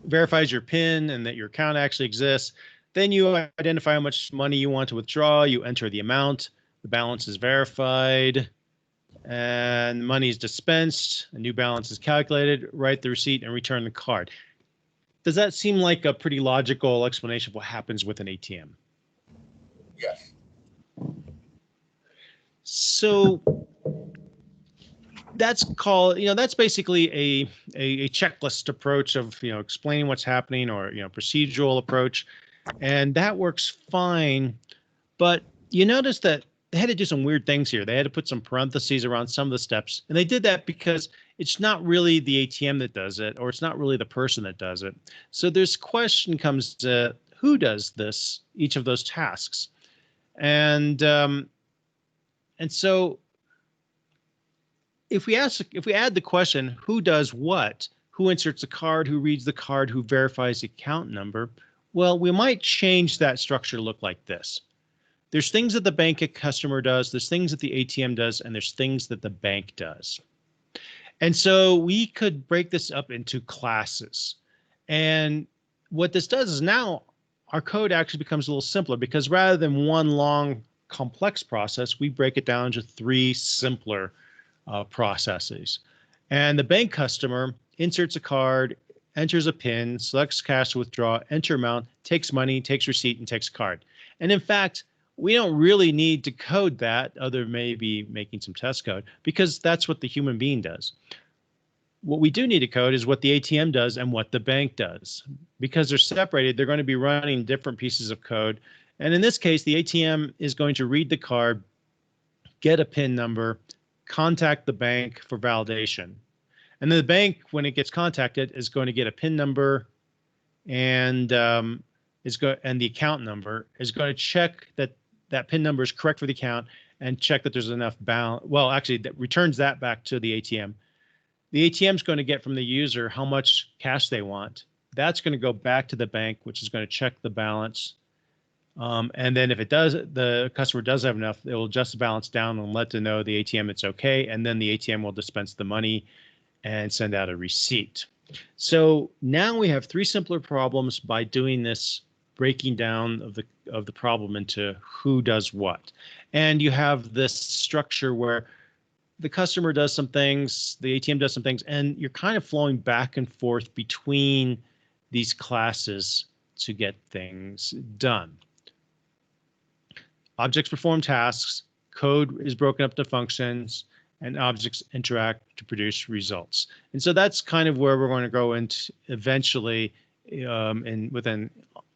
S1: verifies your PIN and that your account actually exists. Then you identify how much money you want to withdraw. You enter the amount. The balance is verified. And money is dispensed, a new balance is calculated, write the receipt, and return the card. Does that seem like a pretty logical explanation of what happens with an ATM?
S6: Yes.
S1: So that's called, that's basically a checklist approach of, explaining what's happening, or, procedural approach. And that works fine. But you notice that they had to do some weird things here. They had to put some parentheses around some of the steps. And they did that because it's not really the ATM that does it, or it's not really the person that does it. So this question comes to who does this, each of those tasks. And so if we add the question, who does what, who inserts the card, who reads the card, who verifies the account number, well, we might change that structure to look like this. There's things that the bank customer does, there's things that the ATM does, and there's things that the bank does. And so we could break this up into classes. And what this does is now our code actually becomes a little simpler, because rather than one long complex process, we break it down into 3 simpler processes. And the bank customer inserts a card, enters a PIN, selects cash to withdraw, enter amount, takes money, takes receipt, and takes card. And in fact, we don't really need to code that, other than maybe making some test code, because that's what the human being does. What we do need to code is what the ATM does and what the bank does. Because they're separated, they're going to be running different pieces of code. And in this case, the ATM is going to read the card, get a PIN number, contact the bank for validation. And then the bank, when it gets contacted, is going to get a PIN number and the account number, is going to check that that PIN number is correct for the account and check that there's enough balance. Well, actually, that returns that back to the ATM. The ATM is going to get from the user how much cash they want. That's going to go back to the bank, which is going to check the balance. And then if it does, the customer does have enough, it will adjust the balance down and let them know the ATM it's okay. And then the ATM will dispense the money and send out a receipt. So now we have 3 simpler problems by doing this breaking down of the problem into who does what. And you have this structure where the customer does some things, the ATM does some things, and you're kind of flowing back and forth between these classes to get things done. Objects perform tasks, code is broken up to functions, and objects interact to produce results. And so that's kind of where we're going to go into eventually, and within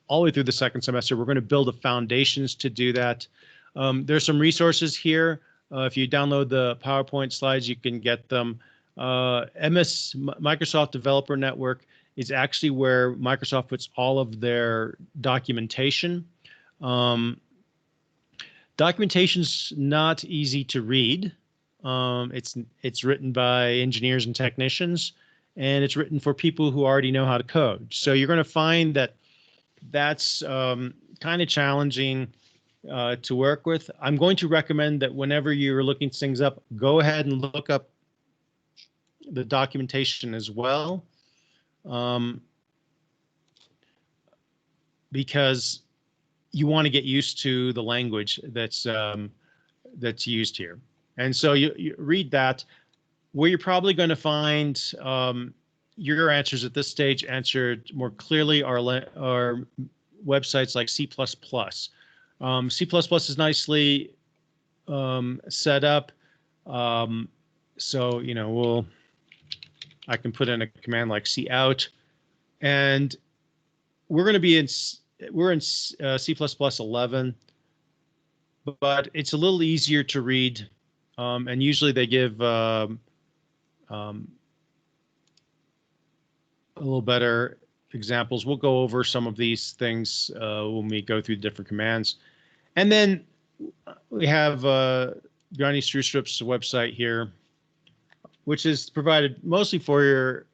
S1: all the way through the second semester, we're going to build the foundations to do that. There's some resources here. If you download the PowerPoint slides, you can get them. Microsoft Developer Network is actually where Microsoft puts all of their documentation. Documentation's not easy to read. It's written by engineers and technicians, and it's written for people who already know how to code. So you're going to find that that's kind of challenging to work with. I'm going to recommend that whenever you're looking things up, go ahead and look up the documentation as well, because you want to get used to the language that's used here. And so you read that. Where you're probably going to find your answers at this stage answered more clearly are websites like C++. C++ is nicely set up. So, you know, I can put in a command like cout, and we're going to be in C++ 11, but it's a little easier to read. And usually they give a little better examples. We'll go over some of these things when we go through different commands. And then we have Johnny Strustrup's website here, which is provided mostly for your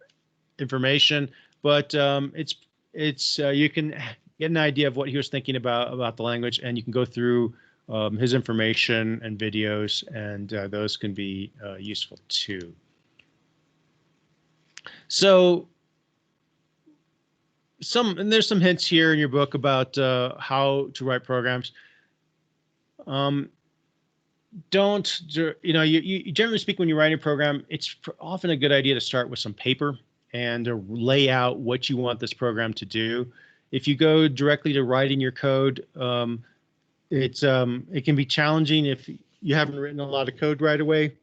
S1: information, but you can get an idea of what he was thinking about the language, and you can go through his information and videos, and those can be useful too. So there's some hints here in your book about how to write programs. You generally speak, when you write a program, it's often a good idea to start with some paper and to lay out what you want this program to do. If you go directly to writing your code, it can be challenging if you haven't written a lot of code right away.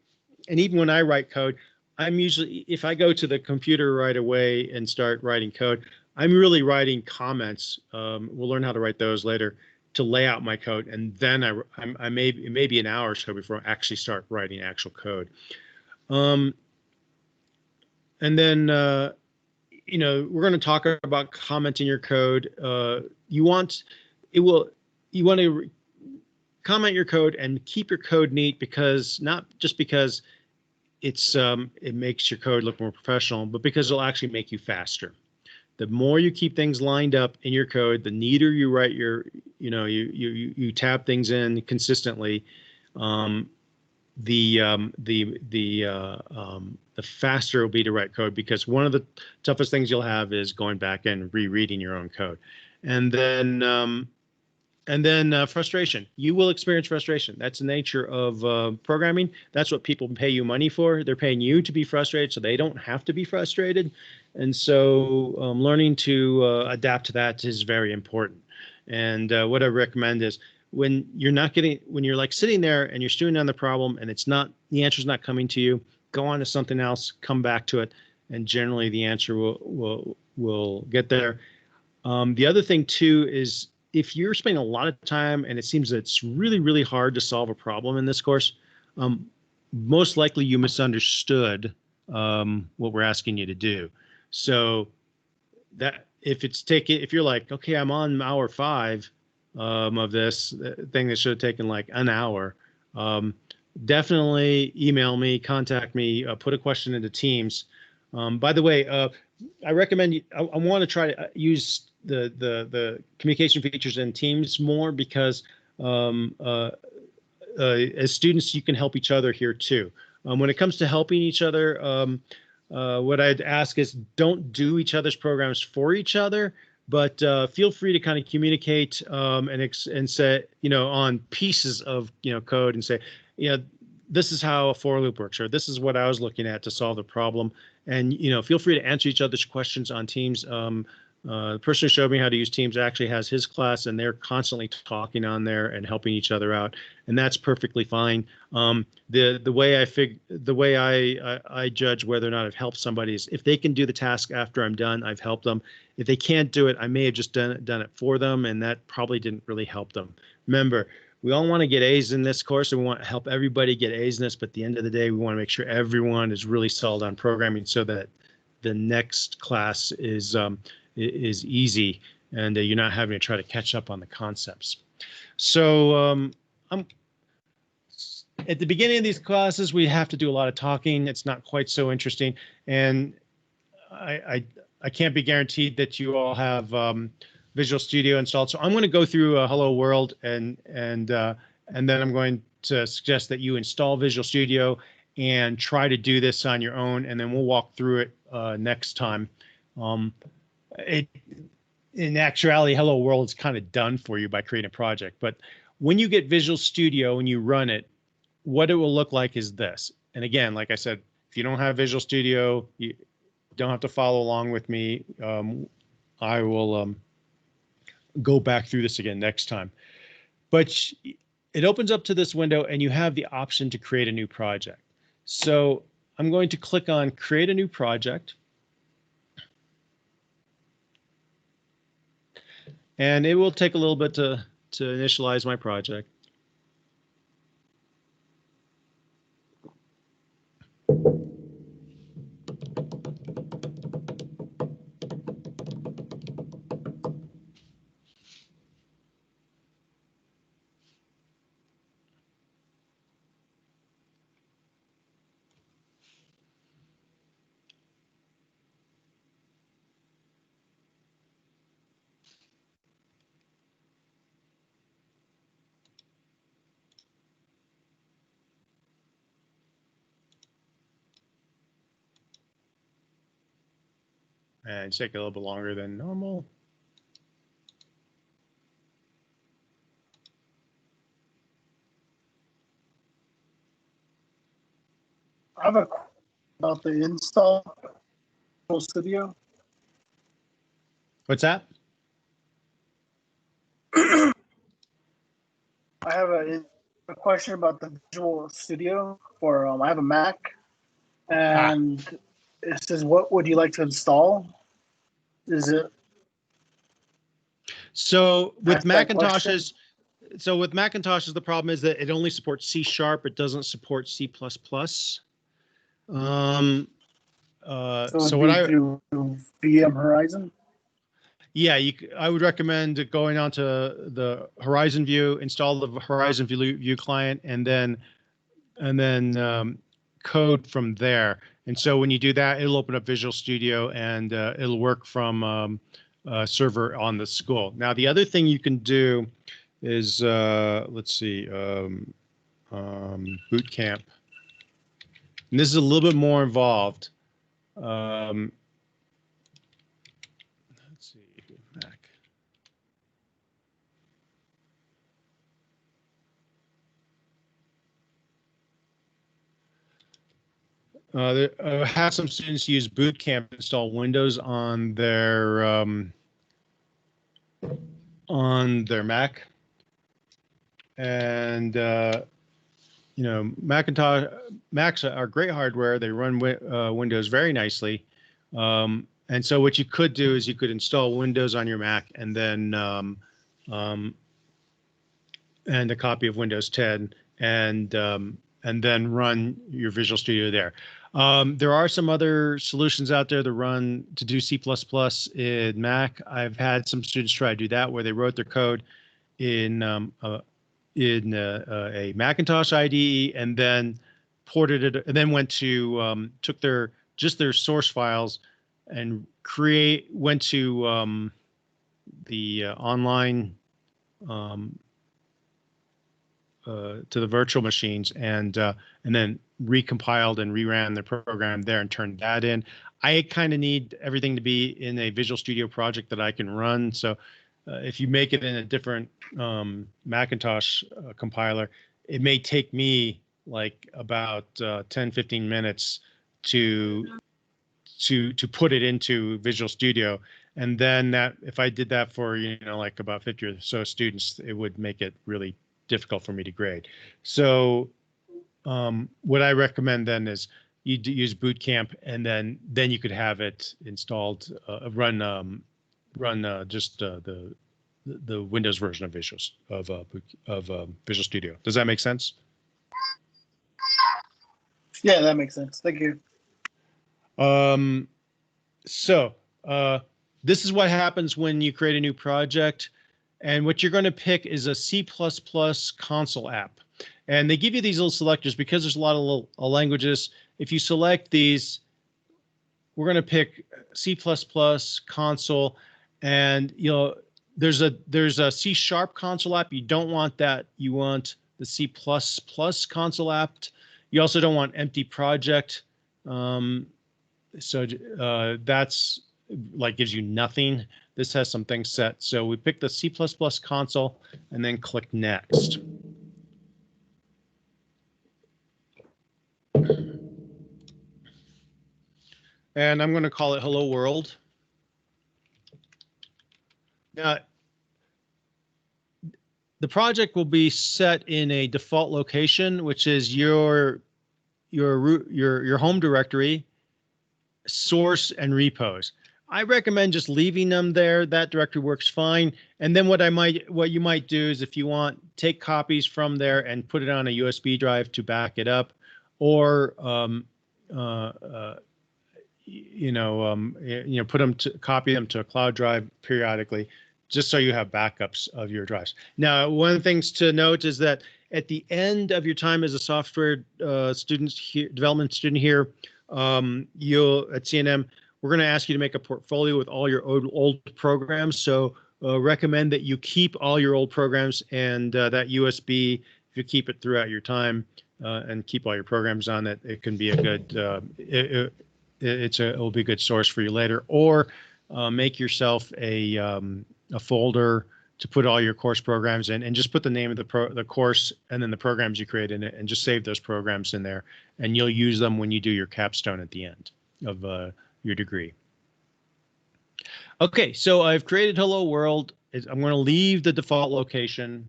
S1: And even when I write code, I'm usually, if I go to the computer right away and start writing code, I'm really writing comments. We'll learn how to write those later, to lay out my code, and then it may be an hour or so before I actually start writing actual code. And then we're going to talk about commenting your code. You want to comment your code and keep your code neat, because not just because it makes your code look more professional, but because it'll actually make you faster. The more you keep things lined up in your code, the neater you write you tab things in consistently, the faster it'll be to write code, because one of the toughest things you'll have is going back and rereading your own code. And then frustration. You will experience frustration. That's the nature of programming. That's what people pay you money for. They're paying you to be frustrated, so they don't have to be frustrated. And so learning to adapt to that is very important. And what I recommend is, when you're like sitting there and you're stewing on the problem and the answer's not coming to you, go on to something else, come back to it, and generally the answer will get there. The other thing too is, if you're spending a lot of time and it seems that it's really, really hard to solve a problem in this course, most likely you misunderstood what we're asking you to do. So that if you're like, okay, I'm on hour 5 of this thing that should have taken like an hour, definitely email me, contact me, put a question into Teams. By the way, I recommend I want to try to use the communication features in Teams more, because as students, you can help each other here too. When it comes to helping each other, what I'd ask is, don't do each other's programs for each other, but feel free to kind of communicate and say, on pieces of code, and say, this is how a for loop works, or this is what I was looking at to solve the problem. And feel free to answer each other's questions on Teams. The person who showed me how to use Teams actually has his class, and they're constantly talking on there and helping each other out, and that's perfectly fine. The way I judge whether or not I've helped somebody is, if they can do the task after I'm done, I've helped them. If they can't do it, I may have just done it for them, and that probably didn't really help them. Remember, we all want to get A's in this course, and we want to help everybody get A's in this, but at the end of the day, we want to make sure everyone is really solid on programming, so that the next class is easy, and you're not having to try to catch up on the concepts. So at the beginning of these classes, we have to do a lot of talking. It's not quite so interesting, and I can't be guaranteed that you all have Visual Studio installed. So I'm going to go through Hello World, and then I'm going to suggest that you install Visual Studio and try to do this on your own, and then we'll walk through it next time. In actuality, Hello World is kind of done for you by creating a project. But when you get Visual Studio and you run it, what it will look like is this. And again, like I said, if you don't have Visual Studio, you don't have to follow along with me. I will go back through this again next time. But it opens up to this window, and you have the option to create a new project. So I'm going to click on Create a New Project. And it will take a little bit to initialize my project. And it's taking a little bit longer than normal.
S3: I have a question about the install Visual Studio.
S1: What's that?
S3: I have a question about the Visual Studio for I have a Mac, and it says, "What would you like to install?" Is it
S1: So with
S3: ask that
S1: Macintoshes, the problem is that it only supports C#. It doesn't support C++.
S3: so
S1: So what I
S3: through VM Horizon?
S1: Yeah, I would recommend going onto the Horizon View, install the Horizon View client, and then code from there. And so when you do that, it'll open up Visual Studio, and it'll work from a server on the school. Now, the other thing you can do is, let's see, boot camp. And this is a little bit more involved. Let's see, Mac. Have some students use boot camp to install Windows on their Mac. And you know, Macs are great hardware. They run Windows very nicely. And so what you could do is you could install Windows on your Mac and then and a copy of Windows 10 and then run your Visual Studio there. There are some other solutions out there to do C++ in Mac. I've had some students try to do that where they wrote their code in a Macintosh IDE and then ported it, and then went to took their source files and went to the online to the virtual machines and then recompiled and reran the program there and turned that in. I kind of need everything to be in a Visual Studio project that I can run. So if you make it in a different Macintosh compiler, it may take me like about 10-15 minutes to put it into Visual Studio. And then that, if I did that for, you know, like about 50 or so students, it would make it really difficult for me to grade. So what I recommend then is you use Boot Camp, and then you could have it installed, run just the Windows version of Visual Studio. Does that make sense?
S3: Yeah, that makes sense. Thank you.
S1: So this is what happens when you create a new project. And what you're going to pick is a C++ console app. And they give you these little selectors because there's a lot of little languages. If you select these, we're going to pick C++ console, and there's a C# console app. You don't want that. You want the C++ console app. You also don't want empty project. So that's like gives you nothing. This has some things set. So we pick the C++ console and then click next. And I'm going to call it Hello World. Now, the project will be set in a default location, which is your home directory, source, and repos. I recommend just leaving them there. That directory works fine. And then what you might do is, if you want, take copies from there and put it on a USB drive to back it up, or copy them to a cloud drive periodically, just so you have backups of your drives. Now, one of the things to note is that at the end of your time as a software development student here, you'll at CNM, we're going to ask you to make a portfolio with all your old programs. So recommend that you keep all your old programs, and that USB, if you keep it throughout your time and keep all your programs on it, it can be a good, it'll be a good source for you later. Or make yourself a folder to put all your course programs in, and just put the name of the course and then the programs you create in it, and just save those programs in there, and you'll use them when you do your capstone at the end of your degree. Okay, so I've created Hello World. I'm going to leave the default location,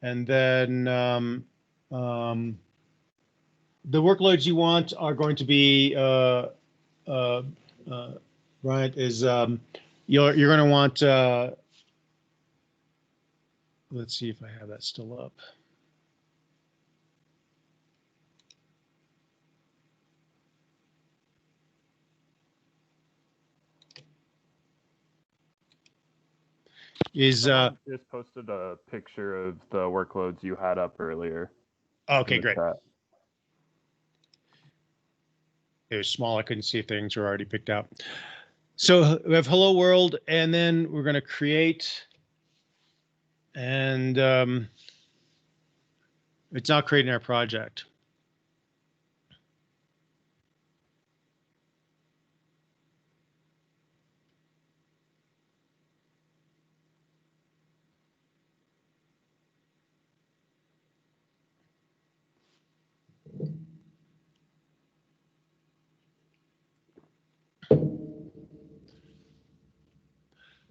S1: and then the workloads you want are going to be Brian, is you're going to want let's see if I have that still up.
S8: Just posted a picture of the workloads you had up earlier.
S1: Okay, great.
S8: Chat.
S1: It was small. I couldn't see if things were already picked out. So we have Hello World, and then we're going to create, and It's not creating our project.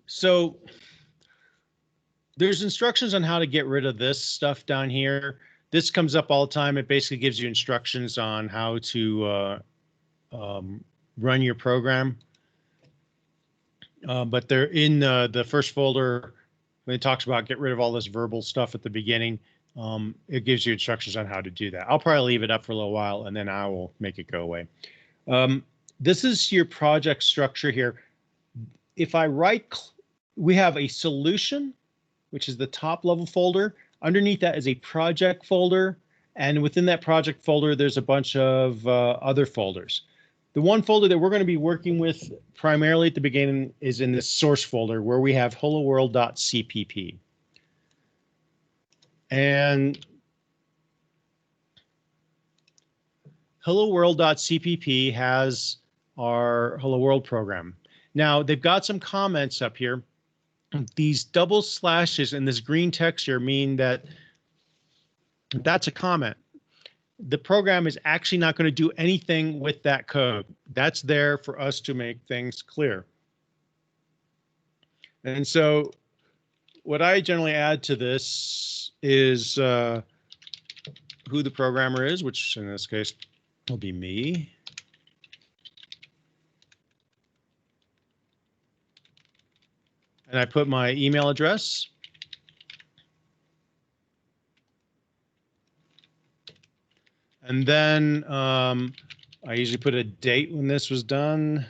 S1: So there's instructions on how to get rid of this stuff down here. This comes up all the time. It basically gives you instructions on how to run your program. But they're in the first folder when it talks about get rid of all this verbal stuff at the beginning. It gives you instructions on how to do that. I'll probably leave it up for a little while and then I will make it go away. This is your project structure here. If I we have a solution, which is the top level folder. Underneath that is a project folder. And within that project folder, there's a bunch of other folders. The one folder that we're going to be working with primarily at the beginning is in this source folder where we have helloworld.cpp. And helloworld.cpp has our Hello World program. Now, they've got some comments up here. These double slashes in this green text here mean that that's a comment. The program is actually not going to do anything with that code. That's there for us to make things clear. And so what I generally add to this is who the programmer is, which in this case will be me. And I put my email address. And then I usually put a date when this was done.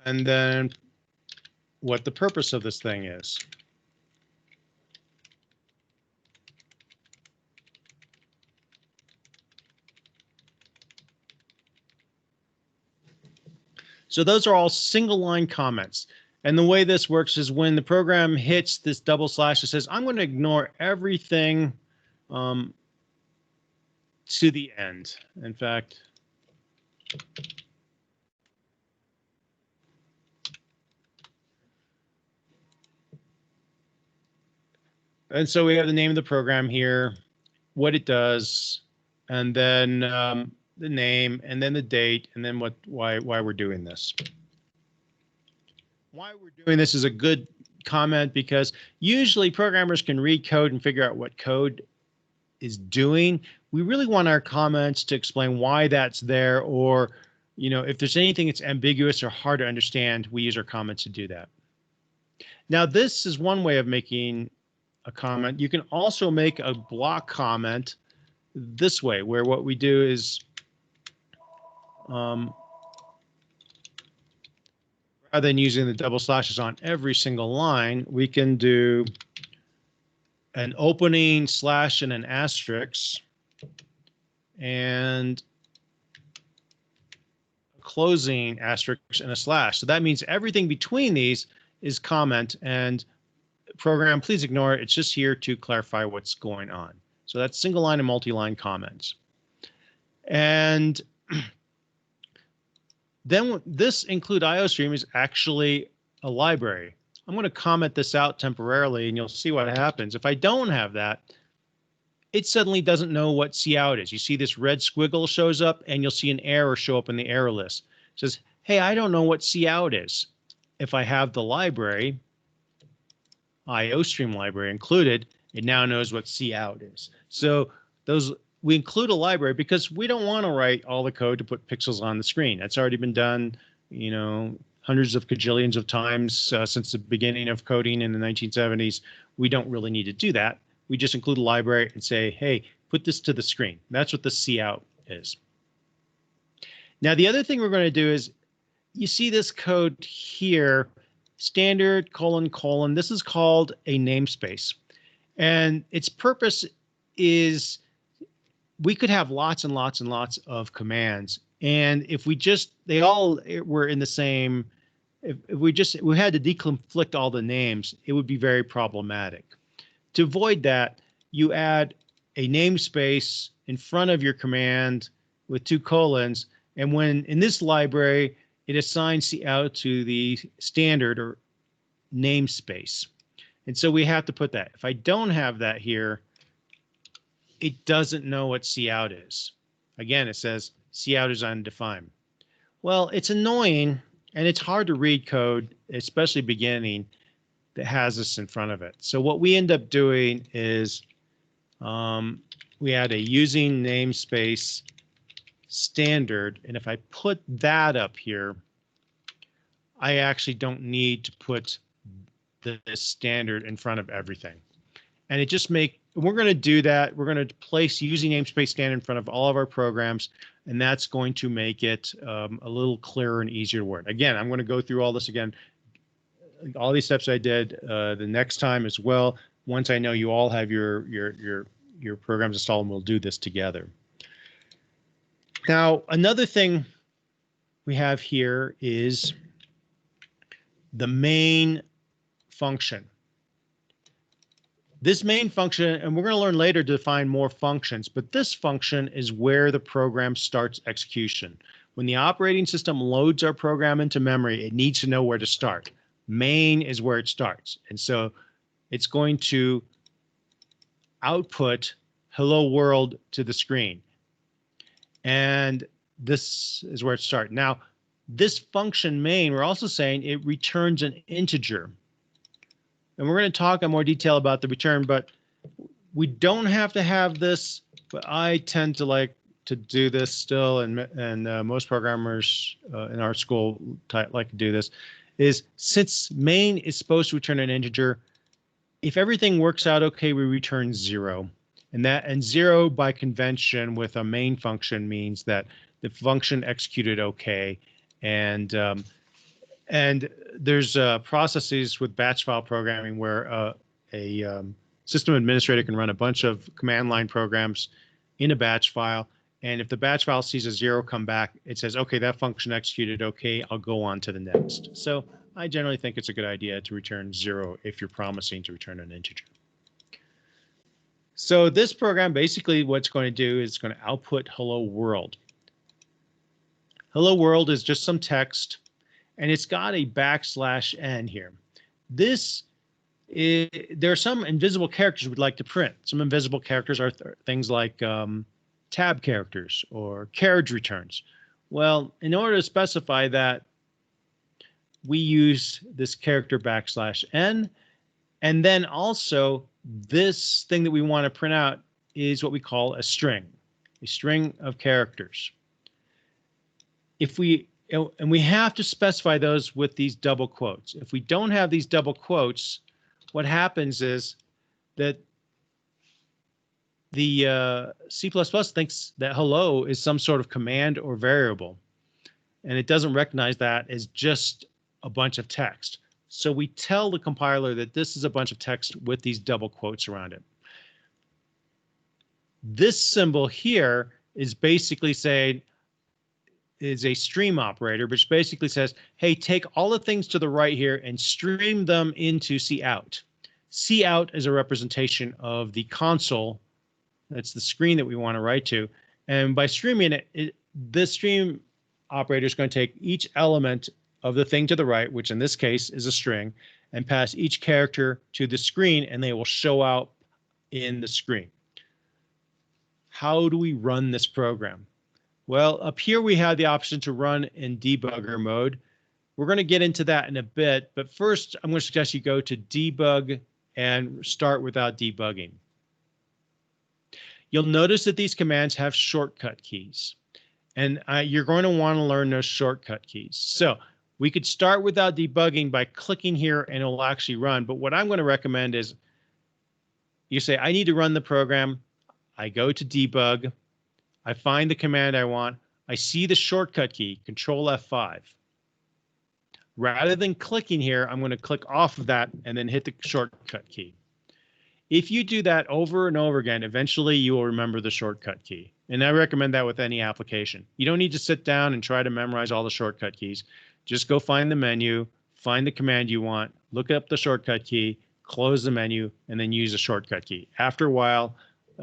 S1: And then what the purpose of this thing is. So those are all single line comments. And the way this works is when the program hits this double slash, it says, I'm going to ignore everything to the end. In fact, and so we have the name of the program here, what it does, and then the name, and then the date, and then why we're doing this. Why we're doing this is a good comment because usually programmers can read code and figure out what code is doing. We really want our comments to explain why that's there, or if there's anything that's ambiguous or hard to understand, we use our comments to do that. Now, this is one way of making a comment. You can also make a block comment this way, where what we do is rather than using the double slashes on every single line, we can do an opening slash and an asterisk and a closing asterisk and a slash. So that means everything between these is comment, and program, please ignore it. It's just here to clarify what's going on. So that's single line and multi-line comments. And then this include IOStream is actually a library. I'm going to comment this out temporarily and you'll see what happens. If I don't have that, it suddenly doesn't know what cout is. You see this red squiggle shows up and you'll see an error show up in the error list. It says, hey, I don't know what cout is. If I have the library, IOStream library included, it now knows what cout is. So we include a library because we don't want to write all the code to put pixels on the screen. That's already been done, hundreds of cajillions of times since the beginning of coding in the 1970s. We don't really need to do that. We just include a library and say, hey, put this to the screen. That's what the cout is. Now, the other thing we're going to do is you see this code here, standard : : this is called a namespace. And its purpose is we could have lots and lots and lots of commands. And if they all were in the same, if we had to deconflict all the names, it would be very problematic. to avoid that, you add a namespace in front of your command with 2 colons. And when in this library, it assigns cout to the standard or namespace. And so we have to put that. If I don't have that here, it doesn't know what cout is. Again, it says cout is undefined. Well, it's annoying and it's hard to read code, especially beginning, that has this in front of it. So what we end up doing is we add a using namespace standard. And if I put that up here, I actually don't need to put this standard in front of everything. And it just we're going to do that. We're going to place using namespace standard in front of all of our programs, and that's going to make it a little clearer and easier to work. Again, I'm going to go through all this again, all these steps I did the next time as well. Once I know you all have your programs installed, and we'll do this together. Now, another thing we have here is the main function. This main function, and we're going to learn later to define more functions, but this function is where the program starts execution. When the operating system loads our program into memory, it needs to know where to start. Main is where it starts. And so it's going to output hello world to the screen. And this is where it starts. Now, this function main, we're also saying it returns an integer. And we're going to talk in more detail about the return, but we don't have to have this, but I tend to like to do this still, and most programmers in our school like to do this, is since main is supposed to return an integer, if everything works out okay, we return 0. And 0 by convention with a main function means that the function executed okay. And there's processes with batch file programming where a system administrator can run a bunch of command line programs in a batch file. And if the batch file sees a 0 come back, it says, okay, that function executed okay, I'll go on to the next. So I generally think it's a good idea to return 0 if you're promising to return an integer. So this program, basically what it's going to do is it's going to output hello world. Hello world is just some text, and it's got a \n here. There are some invisible characters we'd like to print. Some invisible characters are things like tab characters or carriage returns. Well, in order to specify that, we use this character \n, and then also this thing that we want to print out is what we call a string of characters. And we have to specify those with these double quotes. If we don't have these double quotes, what happens is that the C++ thinks that hello is some sort of command or variable, and it doesn't recognize that as just a bunch of text. So we tell the compiler that this is a bunch of text with these double quotes around it. This symbol here is basically saying, is a stream operator, which basically says, hey, take all the things to the right here and stream them into cout. Cout is a representation of the console. That's the screen that we want to write to. And by streaming it, this stream operator is going to take each element of the thing to the right, which in this case is a string, and pass each character to the screen, and they will show out in the screen. How do we run this program? Well, up here we have the option to run in debugger mode. We're going to get into that in a bit, but first I'm going to suggest you go to debug and start without debugging. You'll notice that these commands have shortcut keys, and you're going to want to learn those shortcut keys. So we could start without debugging by clicking here and it'll actually run. But what I'm going to recommend is you say, I need to run the program. I go to debug. I find the command I want. I see the shortcut key, Control F5. Rather than clicking here, I'm going to click off of that and then hit the shortcut key. If you do that over and over again, eventually you will remember the shortcut key. And I recommend that with any application. You don't need to sit down and try to memorize all the shortcut keys. Just go find the menu, find the command you want, look up the shortcut key, close the menu, and then use a shortcut key. After a while,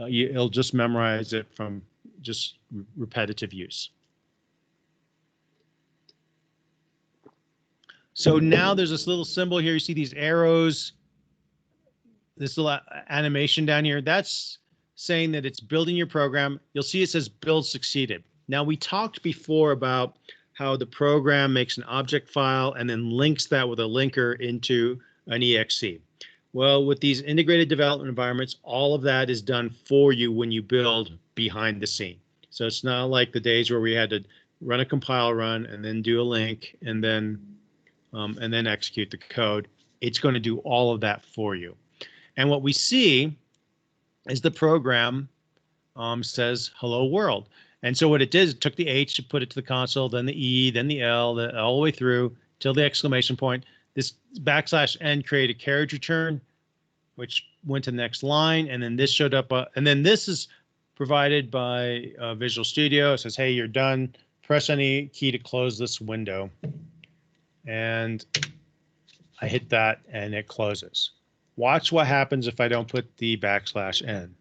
S1: it'll just memorize it from just repetitive use. So now there's this little symbol here. You see these arrows, this little animation down here. That's saying that it's building your program. You'll see it says build succeeded. Now, we talked before about how the program makes an object file and then links that with a linker into an exe. Well, with these integrated development environments, all of that is done for you when you build behind the scene. So it's not like the days where we had to run a compile run and then do a link and then execute the code. It's going to do all of that for you. And what we see is the program says hello world. And so what it did is it took the H, it put it to the console, then the E, then the L, all the way through till the exclamation point. This \n created a carriage return, which went to the next line, and then this showed up. And then this is provided by Visual Studio. It says, hey, you're done. Press any key to close this window. And I hit that, and it closes. Watch what happens if I don't put the \n.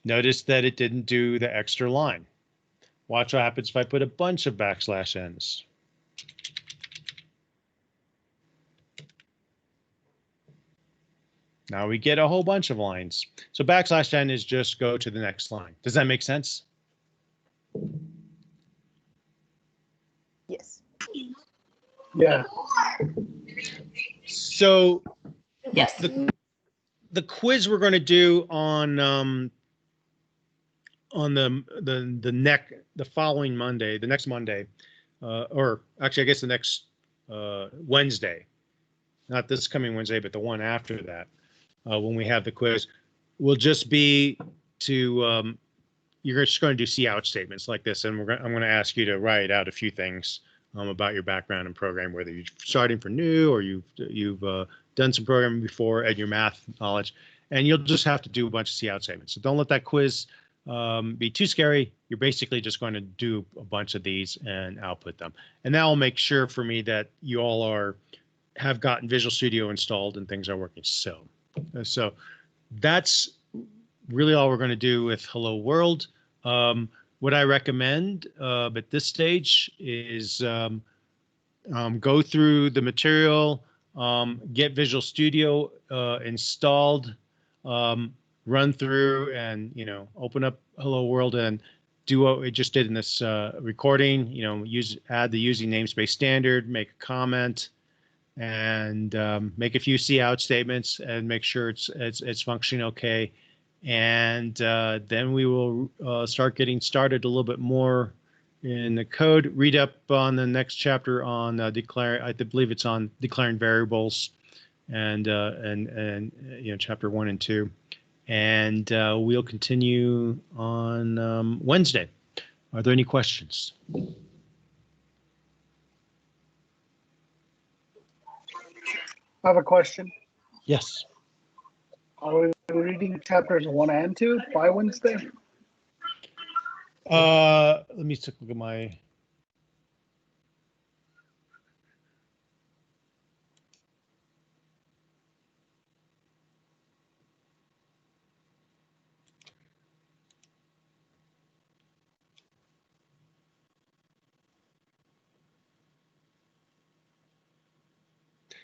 S1: Notice that it didn't do the extra line. Watch what happens if I put a bunch of \n's. Now we get a whole bunch of lines. So \n is just go to the next line. Does that make sense?
S5: Yes.
S3: Yeah.
S1: So
S9: Yes.
S1: the quiz we're going to do on the following Monday, the next Monday, or actually I guess the next Wednesday, not this coming Wednesday, but the one after that, when we have the quiz, will just be to you're just going to do cout statements like this, and I'm going to ask you to write out a few things about your background in program, whether you're starting for new or you've done some programming before and your math knowledge, and you'll just have to do a bunch of cout statements. So don't let that quiz be too scary. You're basically just going to do a bunch of these and output them, and that will make sure for me that you all have gotten Visual Studio installed and things are working. So that's really all we're going to do with Hello World. What I recommend at this stage is go through the material, get Visual Studio installed, run through and, open up Hello World and do what we just did in this recording, add the using namespace standard, make a comment, and make a few cout statements and make sure it's functioning okay. And then we will start getting started a little bit more in the code. Read up on the next chapter on declare. I believe it's on declaring variables, and chapter 1 and 2. And we'll continue on Wednesday. Are there any questions?
S3: I have a question.
S1: Yes.
S3: Are we reading chapters 1 and 2 by Wednesday?
S1: Let me take a look at my.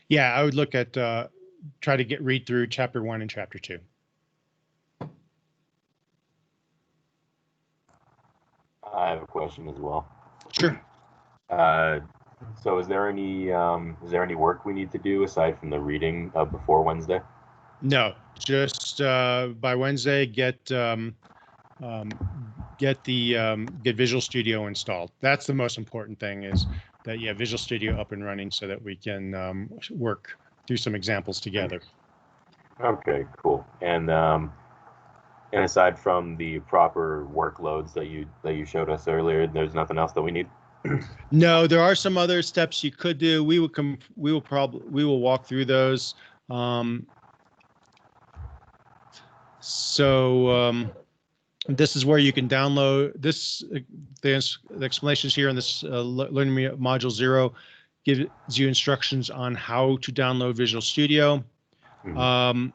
S1: Yeah, I would look at try to read through chapter 1 and chapter 2.
S4: I have a question as well.
S1: Sure.
S4: So is there any work we need to do aside from the reading before Wednesday?
S1: No, just by Wednesday get Visual Studio installed. That's the most important thing, is that you have Visual Studio up and running so that we can work through some examples together.
S4: Okay, cool. And aside from the proper workloads that you showed us earlier, there's nothing else that we need?
S1: No, there are some other steps you could do. We will walk through those. This is where you can download this. The explanations here in this Learning Module 0. gives you instructions on how to download Visual Studio.
S4: Mhm.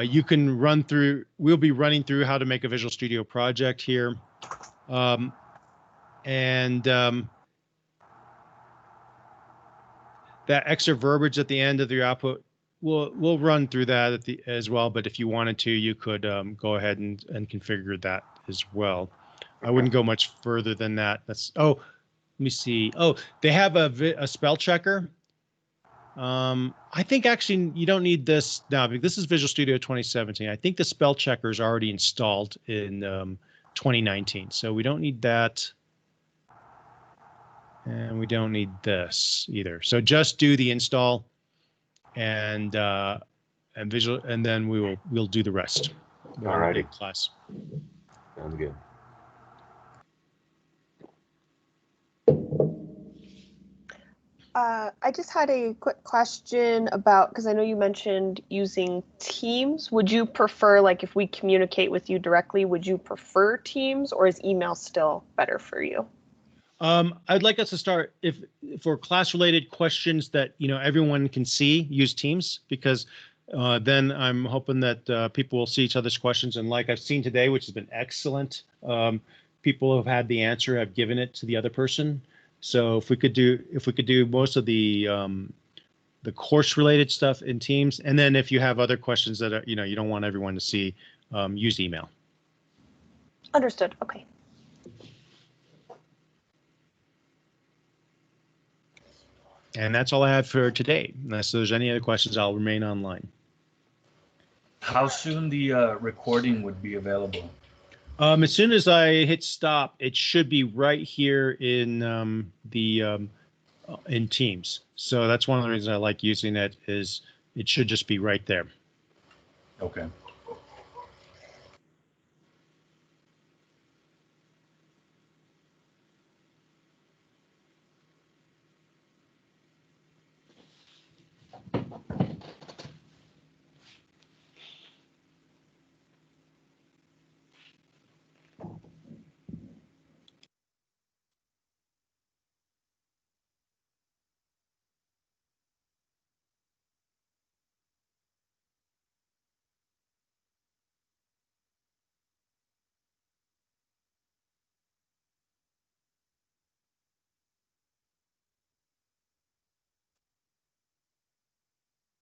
S1: You can run through, we'll be running through how to make a Visual Studio project here. That extra verbiage at the end of your output, we'll run through that as well. But if you wanted to, you could go ahead and configure that as well. I wouldn't go much further than that. Let me see. Oh, they have a spell checker. I think actually you don't need this now because this is Visual Studio 2017. I think the spell checker is already installed in 2019, so we don't need that. And we don't need this either. So just do the install and visual, and then we'll do the rest.
S4: Alrighty.
S1: Class.
S4: Sounds good.
S5: I just had a quick question about, because I know you mentioned using Teams. Would you prefer, like, if we communicate with you directly, would you prefer Teams, or is email still better for you?
S1: I'd like us to start for class-related questions that everyone can see, use Teams, because then I'm hoping that people will see each other's questions, and like I've seen today, which has been excellent. People who have had the answer have given it to the other person. So if we could do most of the course-related stuff in Teams, and then if you have other questions that are, you don't want everyone to see, use email.
S5: Understood. Okay.
S1: And that's all I have for today. Unless there's any other questions, I'll remain online.
S9: How soon the recording would be available?
S1: As soon as I hit stop, it should be right here in in Teams. So that's one of the reasons I like using it, is it should just be right there.
S9: Okay.